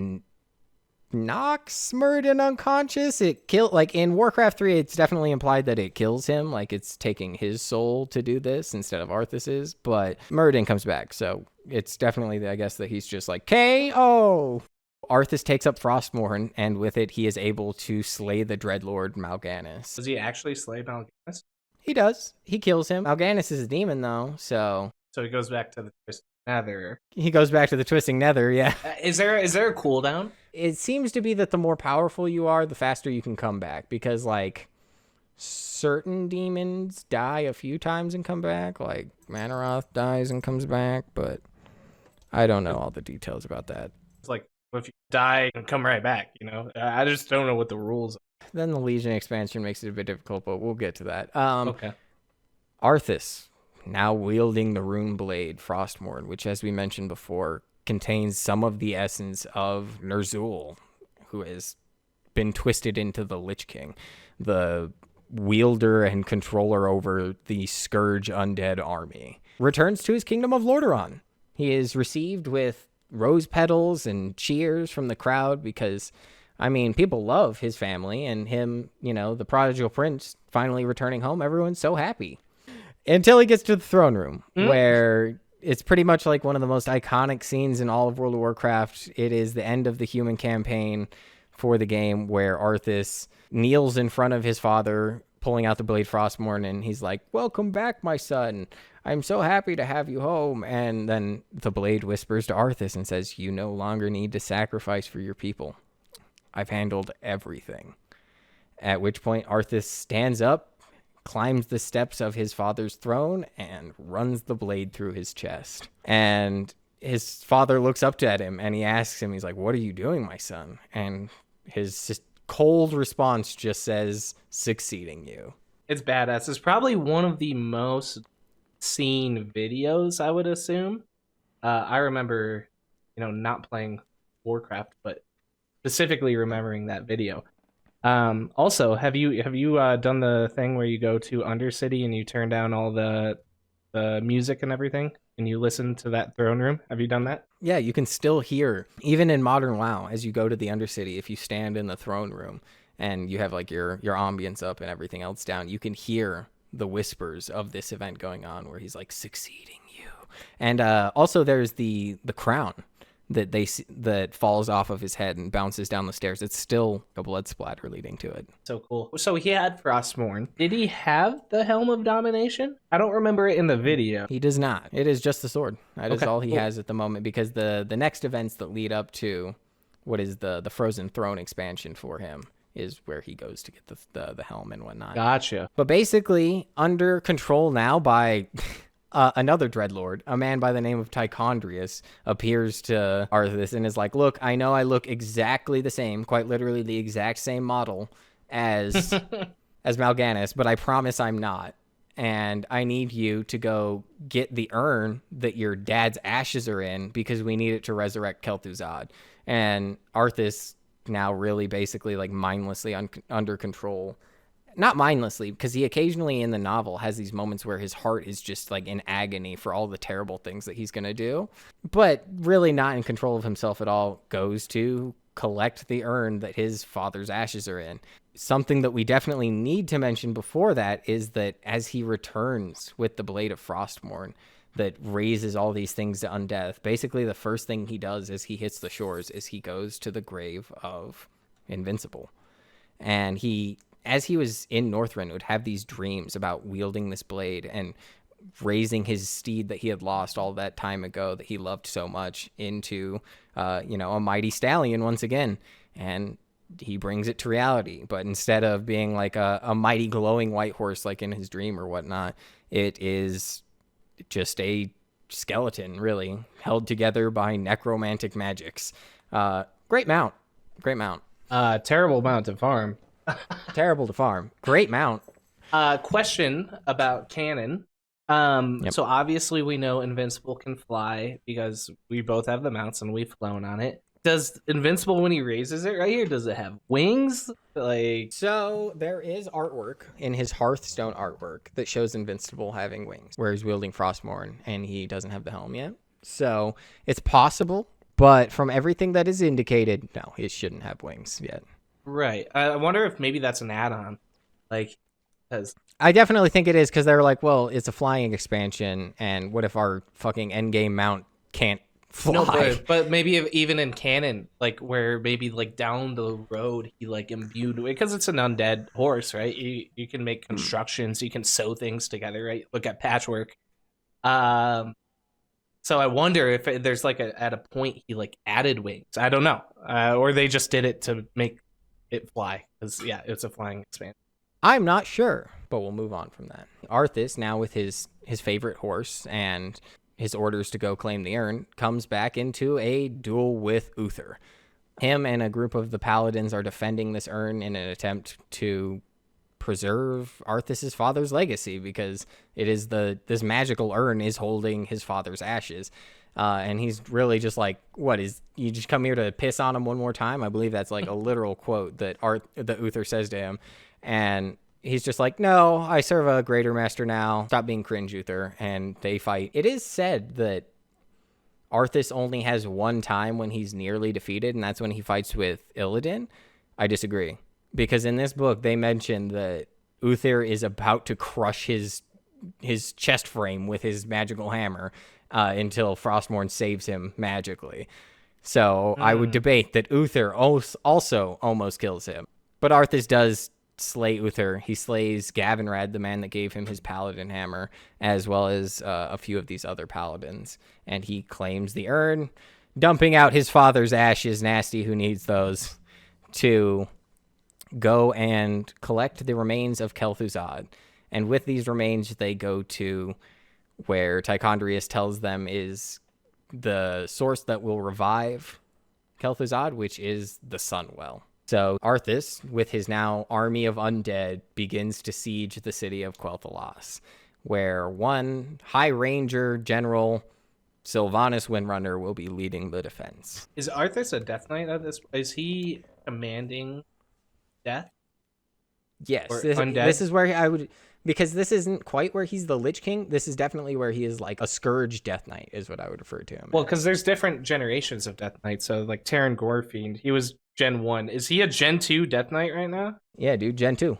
knocks Muradin unconscious. It like in Warcraft 3, it's definitely implied that it kills him, like it's taking his soul to do this instead of Arthas's. But Muradin comes back, so it's definitely, I guess, that he's just like KO. Arthas takes up Proudmoore, and with it, he is able to slay the Dreadlord Mal'Ganis. Does he actually slay Mal'Ganis? He does. He kills him. Mal'Ganis is a demon, though, so he goes back to the Twisting Nether. He goes back to the Twisting Nether, yeah. Is there a cooldown? It seems to be that the more powerful you are, the faster you can come back, because, like, certain demons die a few times and come back. Like, Manaroth dies and comes back, but I don't know all the details about that. It's like, if you die and come right back, you know? I just don't know what the rules are. Then the Legion expansion makes it a bit difficult, but we'll get to that. Okay. Arthas, now wielding the rune blade Proudmoore, which, as we mentioned before, contains some of the essence of Ner'zhul, who has been twisted into the Lich King, the wielder and controller over the Scourge undead army, returns to his kingdom of Lordaeron. He is received with rose petals and cheers from the crowd because, I mean, people love his family and him, you know, the prodigal prince finally returning home. Everyone's so happy. Until he gets to the throne room, where it's pretty much like one of the most iconic scenes in all of World of Warcraft. It is the end of the human campaign for the game, where Arthas kneels in front of his father, pulling out the blade Proudmoore, and he's like, "Welcome back, my son. I'm so happy to have you home." And then the blade whispers to Arthas and says, "You no longer need to sacrifice for your people. I've handled everything." At which point Arthas stands up, climbs the steps of his father's throne, and runs the blade through his chest. And his father looks up at him and he asks him, he's like, "What are you doing, my son?" And his cold response just says, "Succeeding you." It's badass. It's probably one of the most seen videos, I would assume. I remember, you know, not playing Warcraft, but specifically remembering that video. Also, have you done the thing where you go to Undercity and you turn down all the music and everything, and you listen to that throne room? Have you done that? Yeah, you can still hear, even in modern WoW, as you go to the Undercity, if you stand in the throne room and you have like your ambience up and everything else down, you can hear the whispers of this event going on, where he's like succeeding you. And also there's the crown that falls off of his head and bounces down the stairs. It's still a blood splatter leading to it. So cool. So he had Frostmourne. Did he have the Helm of Domination? I don't remember it in the video. He does not. It is just the sword. That is Okay, all he cool. has at the moment, because the next events that lead up to what is the Frozen Throne expansion for him is where he goes to get the helm and whatnot. Gotcha. But basically, under control now by another Dreadlord, a man by the name of Tichondrius, appears to Arthas and is like, look, I know I look exactly the same, quite literally the exact same model as Mal'Ganis, but I promise I'm not. And I need you to go get the urn that your dad's ashes are in, because we need it to resurrect Kel'Thuzad. And Arthas now really basically like mindlessly under control. Not mindlessly, because he occasionally in the novel has these moments where his heart is just like in agony for all the terrible things that he's going to do, but really not in control of himself at all, goes to collect the urn that his father's ashes are in. Something that we definitely need to mention before that is that as he returns with the Blade of Frostmourne that raises all these things to undeath, basically the first thing he does as he hits the shores is he goes to the grave of Invincible. And as he was in Northrend, would have these dreams about wielding this blade and raising his steed that he had lost all that time ago that he loved so much into, a mighty stallion once again. And he brings it to reality. But instead of being like a mighty glowing white horse like in his dream or whatnot, it is just a skeleton, really, held together by necromantic magics. Great mount. Terrible mount to farm. Terrible to farm. Great mount. Question about cannon. Yep. So obviously we know Invincible can fly because we both have the mounts and we've flown on it. Does Invincible, when he raises it right here, does it have wings? So there is artwork in his Hearthstone artwork that shows Invincible having wings, where he's wielding Frostmourne and he doesn't have the helm yet. So it's possible, but from everything that is indicated, no, he shouldn't have wings yet. Right. I wonder if maybe that's an add-on. Because I definitely think it is, because they're like, well, it's a flying expansion, and what if our fucking endgame mount can't fly? No, but maybe even in canon, where maybe down the road he imbued, because it's an undead horse, right? You can make constructions, you can sew things together, right? Look at patchwork. So I wonder if there's at a point he added wings. I don't know, or they just did it to make it fly, because it's a flying expansion. I'm not sure, but we'll move on from that. Arthas, now with his favorite horse and his orders to go claim the urn, comes back into a duel with Uther. Him and a group of the paladins are defending this urn in an attempt to preserve Arthas's father's legacy, because it is this magical urn is holding his father's ashes. And he's really just like, what is, you just come here to piss on him one more time? I believe that's a literal quote that Uther says to him. And he's just like, no, I serve a greater master now. Stop being cringe, Uther. And they fight. It is said that Arthas only has one time when he's nearly defeated, and that's when he fights with Illidan. I disagree. Because in this book, they mention that Uther is about to crush his chest frame with his magical hammer until Frostmourne saves him magically. So I would debate that Uther also almost kills him. But Arthas does slay Uther. He slays Gavinrad, the man that gave him his paladin hammer, as well as a few of these other paladins. And he claims the urn, dumping out his father's ashes, nasty who needs those, to go and collect the remains of Kel'Thuzad. And with these remains, they go to where Tichondrius tells them is the source that will revive Kel'Thuzad, which is the Sunwell. So Arthas, with his now army of undead, begins to siege the city of Quel'Thalas, where one High Ranger General Sylvanas Windrunner will be leading the defense. Is Arthas a Death Knight at this? Is he commanding death? Yes, undead? This is where I would, because this isn't quite where he's the Lich King. This is definitely where he is like a Scourge Death Knight, is what I would refer to him. Well, because there's different generations of Death Knight. So Terran Gorefiend, he was Gen 1. Is he a Gen 2 Death Knight right now? Yeah, dude, Gen 2.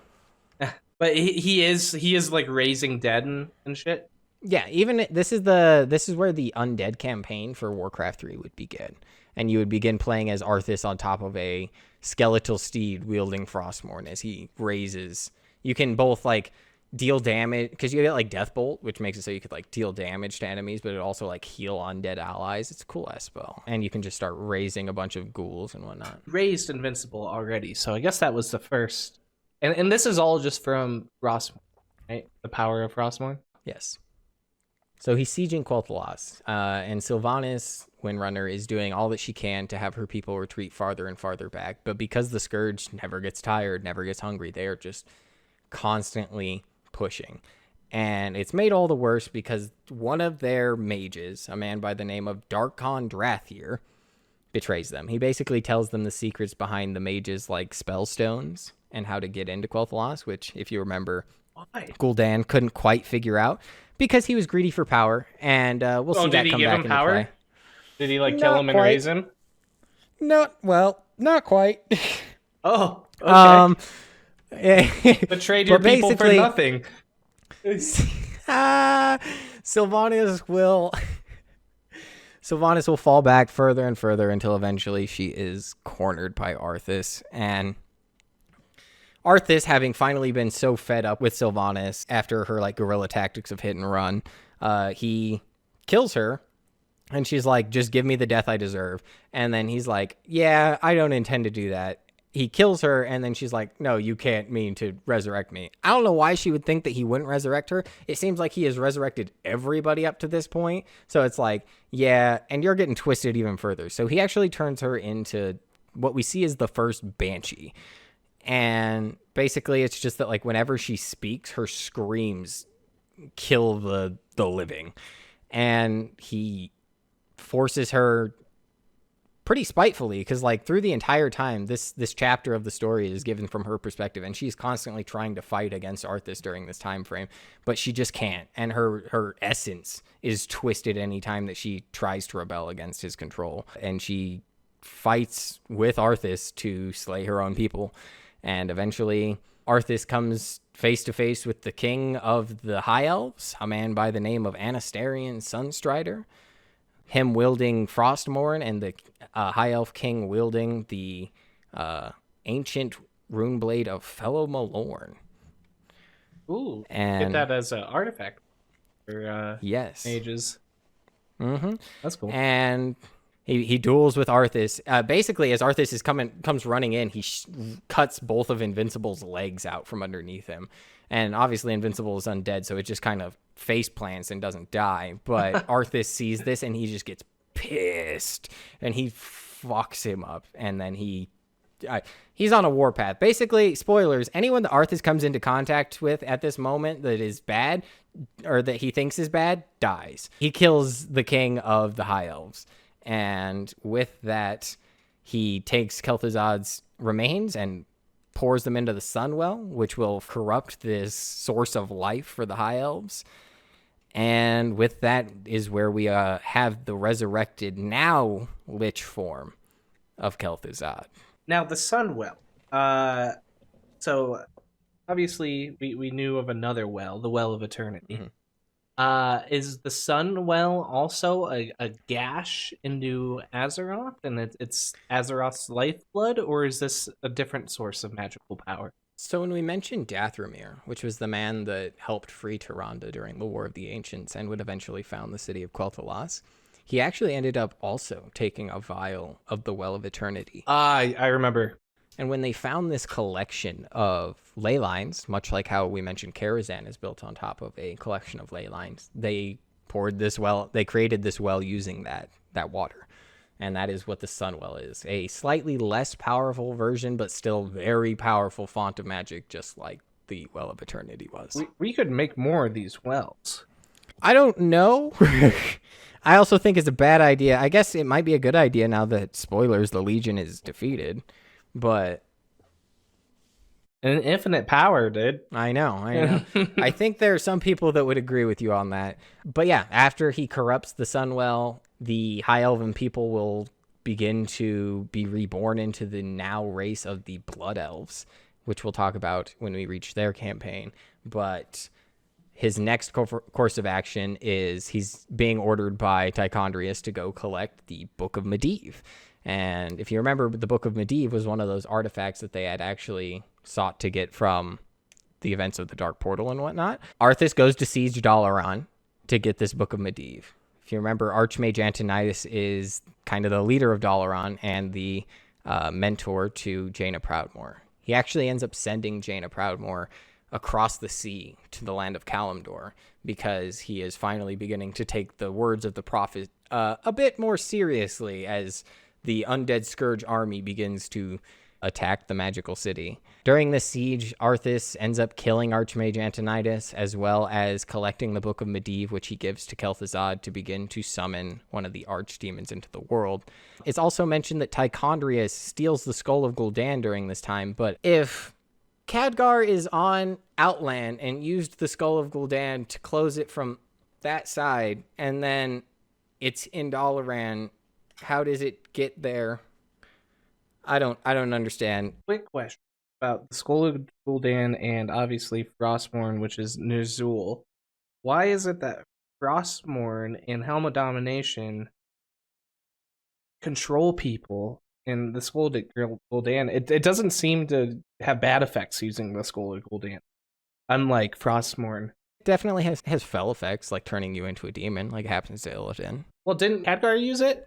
But he is like raising dead and shit. Yeah, even this is where the undead campaign for Warcraft 3 would begin. And you would begin playing as Arthas on top of a skeletal steed wielding Frostmourne as he raises. You can both like deal damage because you get like Death Bolt, which makes it so you could like deal damage to enemies, but it also like heal undead allies. It's a cool ass spell. And you can just start raising a bunch of ghouls and whatnot. Raised invincible already, so I guess that was the first. And this is all just from Frostmourne, right? The power of Frostmourne. Yes. So he's sieging Quel'Thalas, and Sylvanas, Windrunner, is doing all that she can to have her people retreat farther and farther back. But because the Scourge never gets tired, never gets hungry, they are just constantly pushing. And it's made all the worse because one of their mages, a man by the name of Darkon Drathier, betrays them. He basically tells them the secrets behind the mages' like spell stones and how to get into Quel'Thalas, which, if you remember, Gul'dan couldn't quite figure out. Because he was greedy for power, and we'll see that come back into play. Did he like kill him and raise him? Not quite. Oh, okay. Betrayed your people for nothing. Sylvanas will fall back further and further until eventually she is cornered by Arthas, and Arthas, having finally been so fed up with Sylvanas after her like guerrilla tactics of hit and run, he kills her, and she's like, just give me the death I deserve. And then he's like, yeah, I don't intend to do that. He kills her, and then she's like, no, you can't mean to resurrect me. I don't know why she would think that he wouldn't resurrect her. It seems like he has resurrected everybody up to this point. So it's like, yeah, and you're getting twisted even further. So he actually turns her into what we see as the first Banshee. And basically it's just that like whenever she speaks, her screams kill the living, and he forces her pretty spitefully because like through the entire time this chapter of the story is given from her perspective, and she's constantly trying to fight against Arthas during this time frame, but she just can't, and her essence is twisted anytime that she tries to rebel against his control, and she fights with Arthas to slay her own people. And eventually, Arthas comes face to face with the king of the High Elves, a man by the name of Anastarian Sunstrider. Him wielding Frostmourne, and the High Elf king wielding the ancient runeblade of Fellow Malorn. Ooh, and get that as an artifact for yes, mages. Mm-hmm. That's cool. And he duels with Arthas. Basically, as Arthas comes running in, he cuts both of Invincible's legs out from underneath him. And obviously, Invincible is undead, so it just kind of face plants and doesn't die. But Arthas sees this, and he just gets pissed, and he fucks him up. And then he's on a warpath. Basically, spoilers, anyone that Arthas comes into contact with at this moment that is bad, or that he thinks is bad, dies. He kills the king of the High Elves. And with that, he takes Kel'Thuzad's remains and pours them into the Sunwell, which will corrupt this source of life for the High Elves. And with that is where we have the resurrected, now Lich form of Kel'Thuzad. Now, the Sunwell. So, obviously, we knew of another well, the Well of Eternity. Mm-hmm. Is the Sunwell also a gash into Azeroth, and it's Azeroth's lifeblood, or is this a different source of magical power? So when we mentioned Dathomir, which was the man that helped free Tyrande during the War of the Ancients and would eventually found the city of Quel'Thalas, he actually ended up also taking a vial of the Well of Eternity. I remember. And when they found this collection of ley lines, much like how we mentioned Karazhan is built on top of a collection of ley lines, they created this well using that water. And that is what the Sunwell is. A slightly less powerful version, but still very powerful font of magic, just like the Well of Eternity was. We could make more of these wells. I don't know. I also think it's a bad idea. I guess it might be a good idea now that, spoilers, the Legion is defeated. But an infinite power, dude. I know. I think there are some people that would agree with you on that. But yeah, after he corrupts the Sunwell, the High Elven people will begin to be reborn into the now race of the Blood Elves, which we'll talk about when we reach their campaign. But his next course of action is he's being ordered by Tichondrius to go collect the Book of Medivh. And if you remember, the Book of Medivh was one of those artifacts that they had actually sought to get from the events of the Dark Portal and whatnot. Arthas goes to siege Dalaran to get this Book of Medivh. If you remember, Archmage Antonidas is kind of the leader of Dalaran and the mentor to Jaina Proudmoore. He actually ends up sending Jaina Proudmoore across the sea to the land of Kalimdor because he is finally beginning to take the words of the prophet a bit more seriously as the undead Scourge army begins to attack the magical city. During this siege, Arthas ends up killing Archmage Antonidas, as well as collecting the Book of Medivh, which he gives to Kel'Thuzad to begin to summon one of the archdemons into the world. It's also mentioned that Tichondrius steals the Skull of Gul'dan during this time, but if Khadgar is on Outland and used the Skull of Gul'dan to close it from that side, and then it's in Dalaran, how does it get there? I don't understand. Quick question about the Skull of Gul'dan and obviously Frostmourne, which is Ner'zhul. Why is it that Frostmourne and Helm of Domination control people and the Skull of Gul'dan? It doesn't seem to have bad effects using the Skull of Gul'dan, unlike Frostmourne. It definitely has fell effects, like turning you into a demon, like happens to Illidan. Well, didn't Khadgar use it?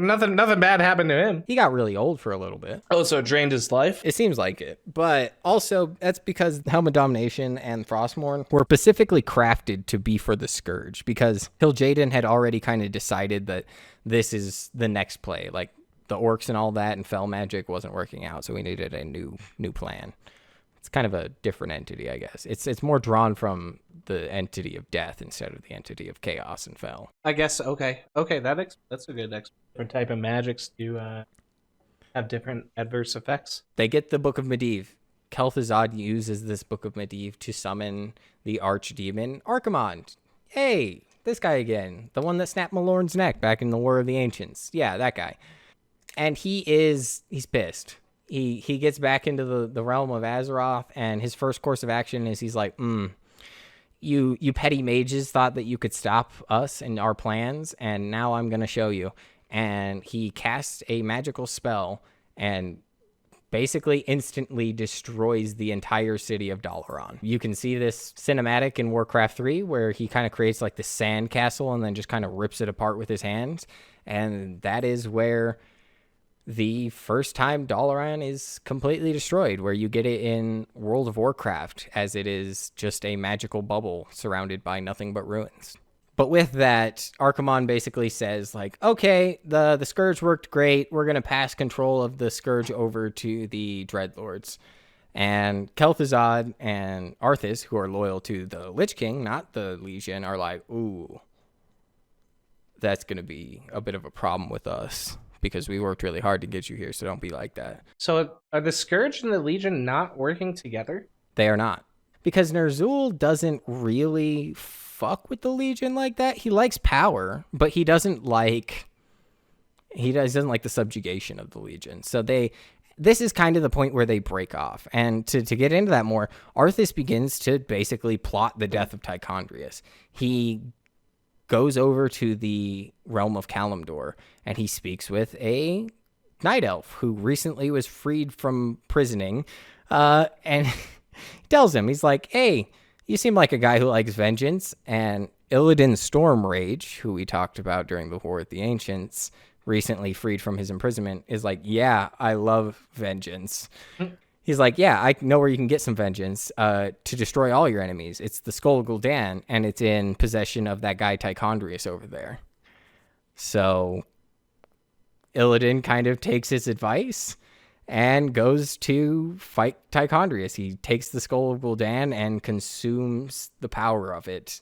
Nothing bad happened to him. He got really old for a little bit. Oh, so it drained his life? It seems like it. But also, that's because Helm of Domination and Frostmourne were specifically crafted to be for the Scourge, because Kil'jaeden had already kind of decided that this is the next play. Like, the orcs and all that and fell magic wasn't working out, so we needed a new plan. It's kind of a different entity, I guess. It's more drawn from the entity of death instead of the entity of chaos and fell. I guess, okay, that's a good different type of magics do have different adverse effects. They get the Book of Medivh. Kel'Thuzad uses this Book of Medivh to summon the archdemon Archimonde. Hey, this guy again. The one that snapped Malorn's neck back in the War of the Ancients. Yeah, that guy. And he's pissed. He gets back into the realm of Azeroth, and his first course of action is he's like, you petty mages thought that you could stop us and our plans, and now I'm going to show you. And he casts a magical spell and basically instantly destroys the entire city of Dalaran. You can see this cinematic in Warcraft 3 where he kind of creates like the sand castle and then just kind of rips it apart with his hands. And that is where the first time Dalaran is completely destroyed, where you get it in World of Warcraft, as it is just a magical bubble surrounded by nothing but ruins. But with that, Archimonde basically says, like, okay, the Scourge worked great. We're going to pass control of the Scourge over to the Dreadlords. And Kel'Thuzad and Arthas, who are loyal to the Lich King, not the Legion, are like, ooh, that's going to be a bit of a problem with us, because we worked really hard to get you here, so don't be like that. So are the Scourge and the Legion not working together? They are not. Because Ner'zhul doesn't really fuck with the Legion like that. He likes power, but he doesn't like the subjugation of the Legion. So this is kind of the point where they break off. And to get into that more, Arthas begins to basically plot the death of Tichondrius. He goes over to the realm of Kalimdor, and he speaks with a night elf who recently was freed from prisoning, and he tells him, he's like, hey, you seem like a guy who likes vengeance. And Illidan Stormrage, who we talked about during the War with the Ancients, recently freed from his imprisonment, is like, yeah, I love vengeance. He's like, yeah, I know where you can get some vengeance to destroy all your enemies. It's the Skull of Gul'dan, and it's in possession of that guy Tichondrius over there. So Illidan kind of takes his advice and goes to fight Tichondrius. He takes the Skull of Gul'dan and consumes the power of it,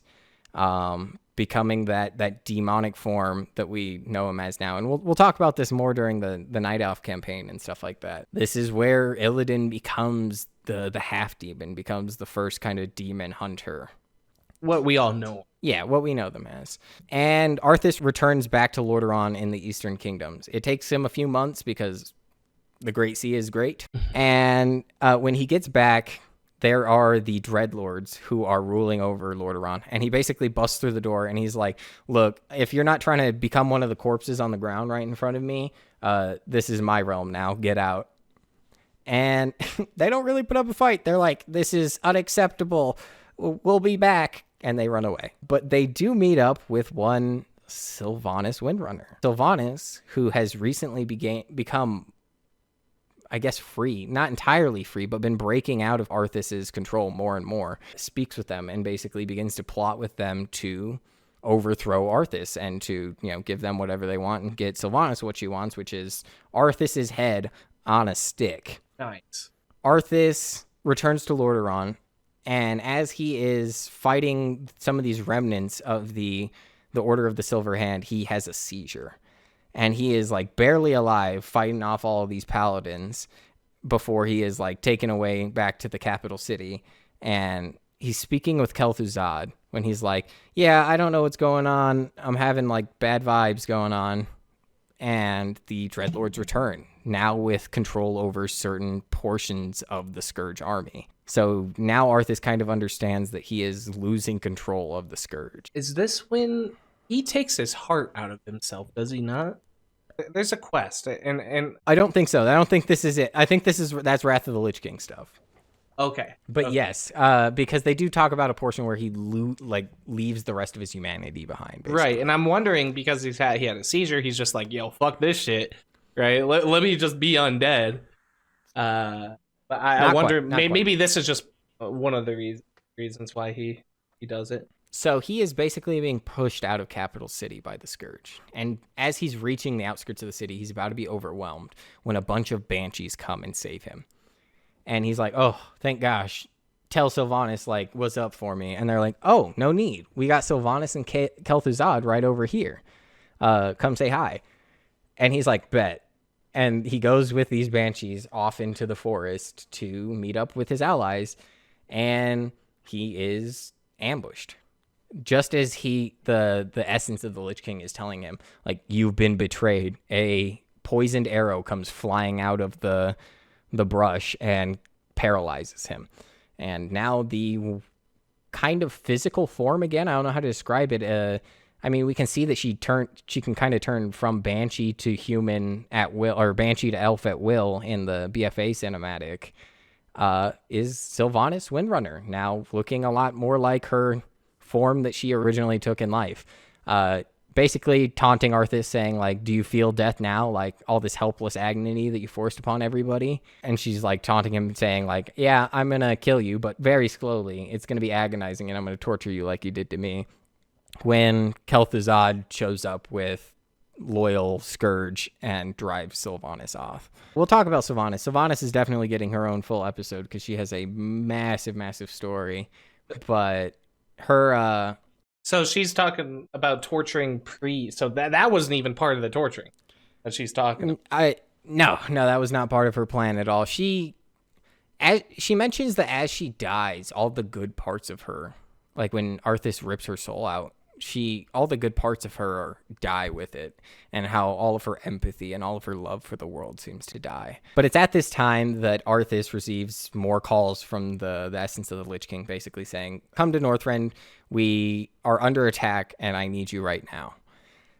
becoming that demonic form that we know him as now. And we'll talk about this more during the Night Elf campaign and stuff like that. This is where Illidan becomes the half-demon, becomes the first kind of demon hunter. What we all know. Yeah, what we know them as. And Arthas returns back to Lordaeron in the Eastern Kingdoms. It takes him a few months because the Great Sea is great. And when he gets back, there are the Dreadlords who are ruling over Lordaeron. And he basically busts through the door and he's like, look, if you're not trying to become one of the corpses on the ground right in front of me, this is my realm now. Get out. And they don't really put up a fight. They're like, this is unacceptable. We'll be back. And they run away. But they do meet up with one Sylvanas Windrunner. Sylvanas, who has recently become, I guess, free. Not entirely free, but been breaking out of Arthas's control more and more. Speaks with them and basically begins to plot with them to overthrow Arthas and to, give them whatever they want and get Sylvanas what she wants, which is Arthas's head on a stick. Nice. Arthas returns to Lordaeron, and as he is fighting some of these remnants of the Order of the Silver Hand, he has a seizure. And he is like barely alive fighting off all of these paladins before he is like taken away back to the capital city. And he's speaking with Kel'Thuzad when he's like, yeah, I don't know what's going on. I'm having like bad vibes going on. And the Dreadlords return, now with control over certain portions of the Scourge army. So now Arthas kind of understands that he is losing control of the Scourge. Is this when he takes his heart out of himself, does he not? There's a quest, and I don't think so. I don't think this is it. I think that's Wrath of the Lich King stuff. Okay. But okay. Yes, because they do talk about a portion where he leaves the rest of his humanity behind. Basically. Right, and I'm wondering, because he had a seizure, he's just like, yo, fuck this shit, right? Let me just be undead. But I wonder, maybe this is just one of the reasons why he does it. So he is basically being pushed out of Capital City by the Scourge. And as he's reaching the outskirts of the city, he's about to be overwhelmed when a bunch of banshees come and save him. And he's like, oh, thank gosh. Tell Sylvanas, like, what's up for me? And they're like, oh, no need. We got Sylvanas and Kel'Thuzad right over here. Come say hi. And he's like, bet. And he goes with these banshees off into the forest to meet up with his allies. And he is ambushed. Just as the essence of the Lich King is telling him, like, you've been betrayed. A poisoned arrow comes flying out of the brush and paralyzes him. And now the kind of physical form again, I don't know how to describe it. I mean, we can see that she can kind of turn from banshee to human at will, or banshee to elf at will in the BFA cinematic. Is Sylvanas Windrunner, now looking a lot more like her form that she originally took in life. Basically taunting Arthas, saying like, do you feel death now? Like all this helpless agony that you forced upon everybody. And she's like taunting him, saying like, yeah, I'm going to kill you, but very slowly. It's going to be agonizing and I'm going to torture you like you did to me. When Kel'Thuzad shows up with loyal Scourge and drives Sylvanas off. We'll talk about Sylvanas. Sylvanas is definitely getting her own full episode because she has a massive, massive story. But her... So she's talking about torturing so that wasn't even part of the torturing that she's talking about. No, that was not part of her plan at all. She mentions that as she dies, all the good parts of her, like when Arthas rips her soul out, all the good parts of her die with it, and how all of her empathy and all of her love for the world seems to die. But it's at this time that Arthas receives more calls from the essence of the Lich King, basically saying, come to Northrend, we are under attack, and I need you right now.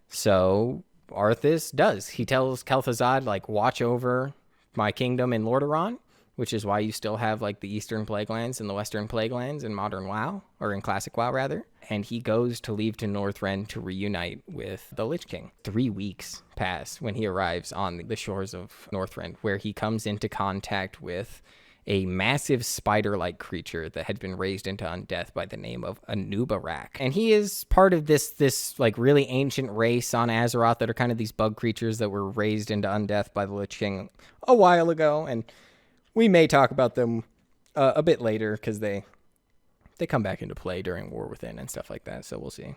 So Arthas does. He tells Kel'Thuzad, like, watch over my kingdom in Lordaeron, which is why you still have like the Eastern Plaguelands and the Western Plaguelands in modern WoW, or in Classic WoW rather. And he goes to leave to Northrend to reunite with the Lich King. 3 weeks pass when he arrives on the shores of Northrend, where he comes into contact with a massive spider-like creature that had been raised into undeath by the name of Anubarak. And he is part of this like really ancient race on Azeroth that are kind of these bug creatures that were raised into undeath by the Lich King a while ago. And we may talk about them a bit later because they come back into play during War Within and stuff like that. So we'll see.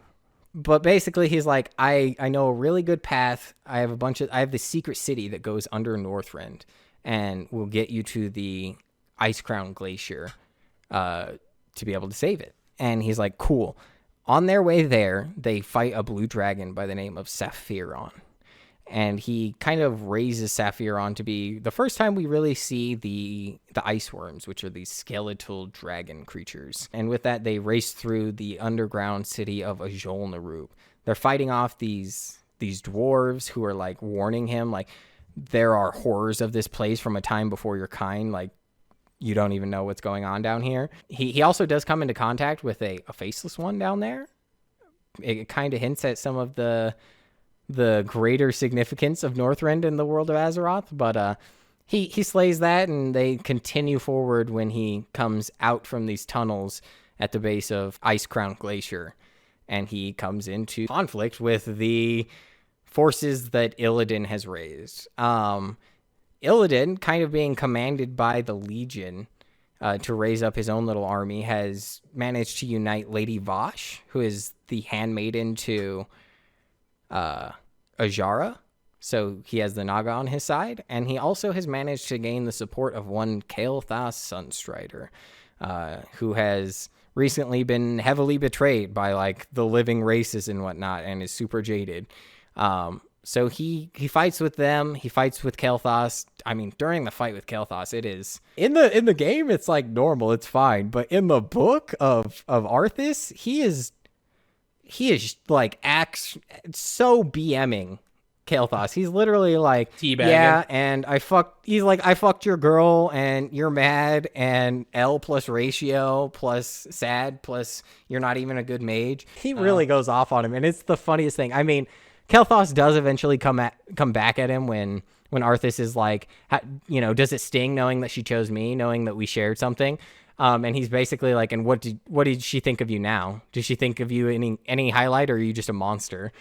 But basically, he's like, I know a really good path. I have the secret city that goes under Northrend, and will get you to the Ice Crown Glacier to be able to save it. And he's like, cool. On their way there, they fight a blue dragon by the name of Saphiron. and he kind of raises Saphiron to be the first time we really see the ice worms, which are these skeletal dragon creatures. And with that, they race through the underground city of Ajol-Narup. They're fighting off these dwarves who are like warning him, like, there are horrors of this place from a time before your kind, like, you don't even know what's going on down here. He also does come into contact with a faceless one down there. It kind of hints at some of the greater significance of Northrend in the world of Azeroth, but he slays that, and they continue forward when he comes out from these tunnels at the base of Icecrown Glacier, and he comes into conflict with the forces that Illidan has raised. Illidan, kind of being commanded by the Legion to raise up his own little army, has managed to unite Lady Vosh, who is the handmaiden to Ajara. So he has the Naga on his side, and he also has managed to gain the support of one Quel'Thalas Sunstrider, who has recently been heavily betrayed by like the living races and whatnot, and is super jaded. So he fights with them. He fights with Kel'Thuzad. I mean, during the fight with Kel'Thuzad, it is in the game, it's like normal, it's fine. But in the book of Arthas, he is like acts so BMing Kel'Thuzad. He's literally like, Teabagging. yeah, and I fucked your girl, and you're mad, and L plus ratio plus sad plus you're not even a good mage. He really goes off on him, and it's the funniest thing. I mean, Kel'Thuzad does eventually come back at him when Arthas is like, does it sting knowing that she chose me, knowing that we shared something? And he's basically like, and what did she think of you now? Did she think of you any highlight, or are you just a monster?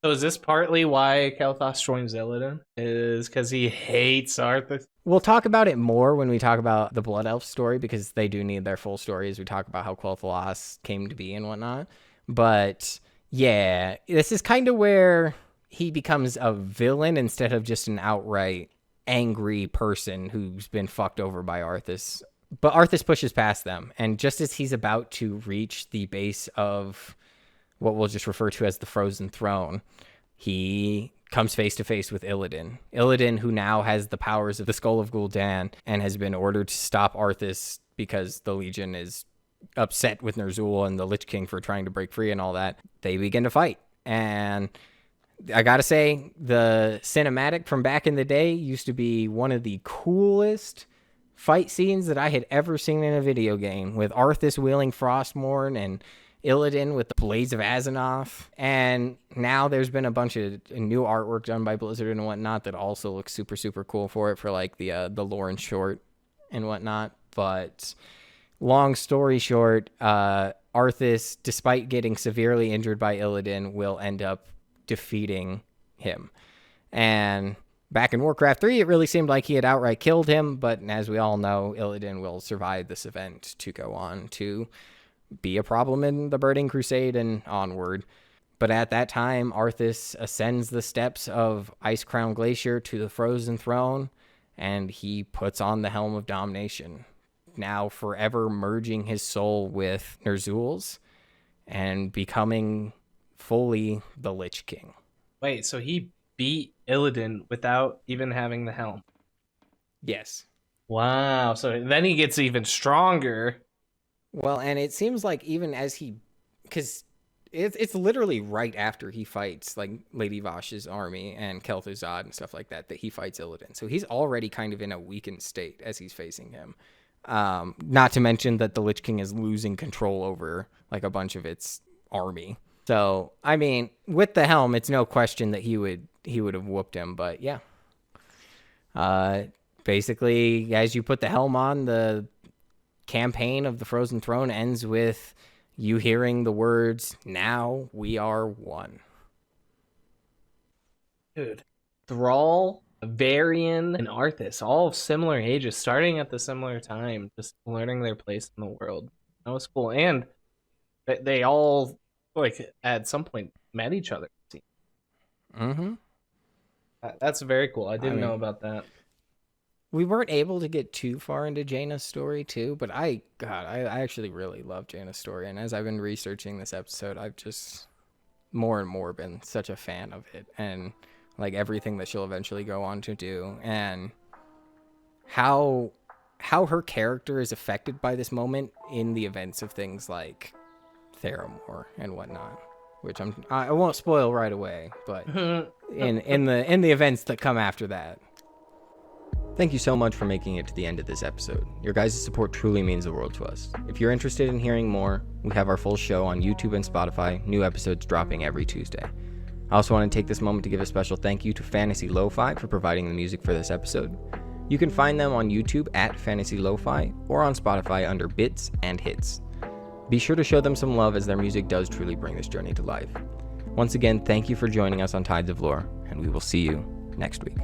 So is this partly why Kel'Thuzad joins Illidan? Is because he hates Arthas? We'll talk about it more when we talk about the Blood Elf story, because they do need their full story as we talk about how Quel'Thalas came to be and whatnot. But yeah, this is kind of where he becomes a villain instead of just an outright angry person who's been fucked over by Arthas. But Arthas pushes past them, and just as he's about to reach the base of what we'll just refer to as the Frozen Throne, he comes face to face with Illidan. Illidan, who now has the powers of the Skull of Gul'dan and has been ordered to stop Arthas because the Legion is upset with Ner'zhul and the Lich King for trying to break free and all that. They begin to fight, and I gotta say, the cinematic from back in the day used to be one of the coolest fight scenes that I had ever seen in a video game, with Arthas wielding Frostmourne and Illidan with the Blades of Azeroth. And now there's been a bunch of new artwork done by Blizzard and whatnot that also looks super, super cool for it, for like the Lauren short and whatnot. But long story short, Arthas, despite getting severely injured by Illidan, will end up defeating him. And back in Warcraft 3, it really seemed like he had outright killed him, but as we all know, Illidan will survive this event to go on to be a problem in the Burning Crusade and onward. But at that time, Arthas ascends the steps of Icecrown Glacier to the Frozen Throne, and he puts on the Helm of Domination, now forever merging his soul with Ner'zhul's and becoming fully the Lich King. Wait, so he beat Illidan without even having the helm? Yes. Wow, so then he gets even stronger. Well, and it seems like even as because it's literally right after he fights like Lady Vosh's army and Kel'Thuzad and stuff like that he fights Illidan. So he's already kind of in a weakened state as he's facing him. Not to mention that the Lich King is losing control over like a bunch of its army. So, I mean, with the helm, it's no question that he would have whooped him. But yeah, basically, as you put the helm on, the campaign of the Frozen Throne ends with you hearing the words, "Now we are one." Dude, Thrall, Varian, and Arthas, all of similar ages, starting at the similar time, just learning their place in the world. That was cool. And they all, like, at some point met each other. Mm-hmm. That's very cool. I didn't know about that. We weren't able to get too far into Jaina's story too, but I actually really love Jaina's story. And as I've been researching this episode, I've just more and more been such a fan of it. And like everything that she'll eventually go on to do, and how her character is affected by this moment in the events of things like Theramore and whatnot, which I won't spoil right away, but in the events that come after that. Thank you so much for making it to the end of this episode. Your guys' support truly means the world to us. If you're interested in hearing more, we have our full show on YouTube and Spotify, new episodes dropping every Tuesday. I also want to take this moment to give a special thank you to Fantasy Lo-Fi for providing the music for this episode. You can find them on YouTube at Fantasy Lo-Fi or on Spotify under Bits and Hits. Be sure to show them some love, as their music does truly bring this journey to life. Once again, thank you for joining us on Tides of Lore, and we will see you next week.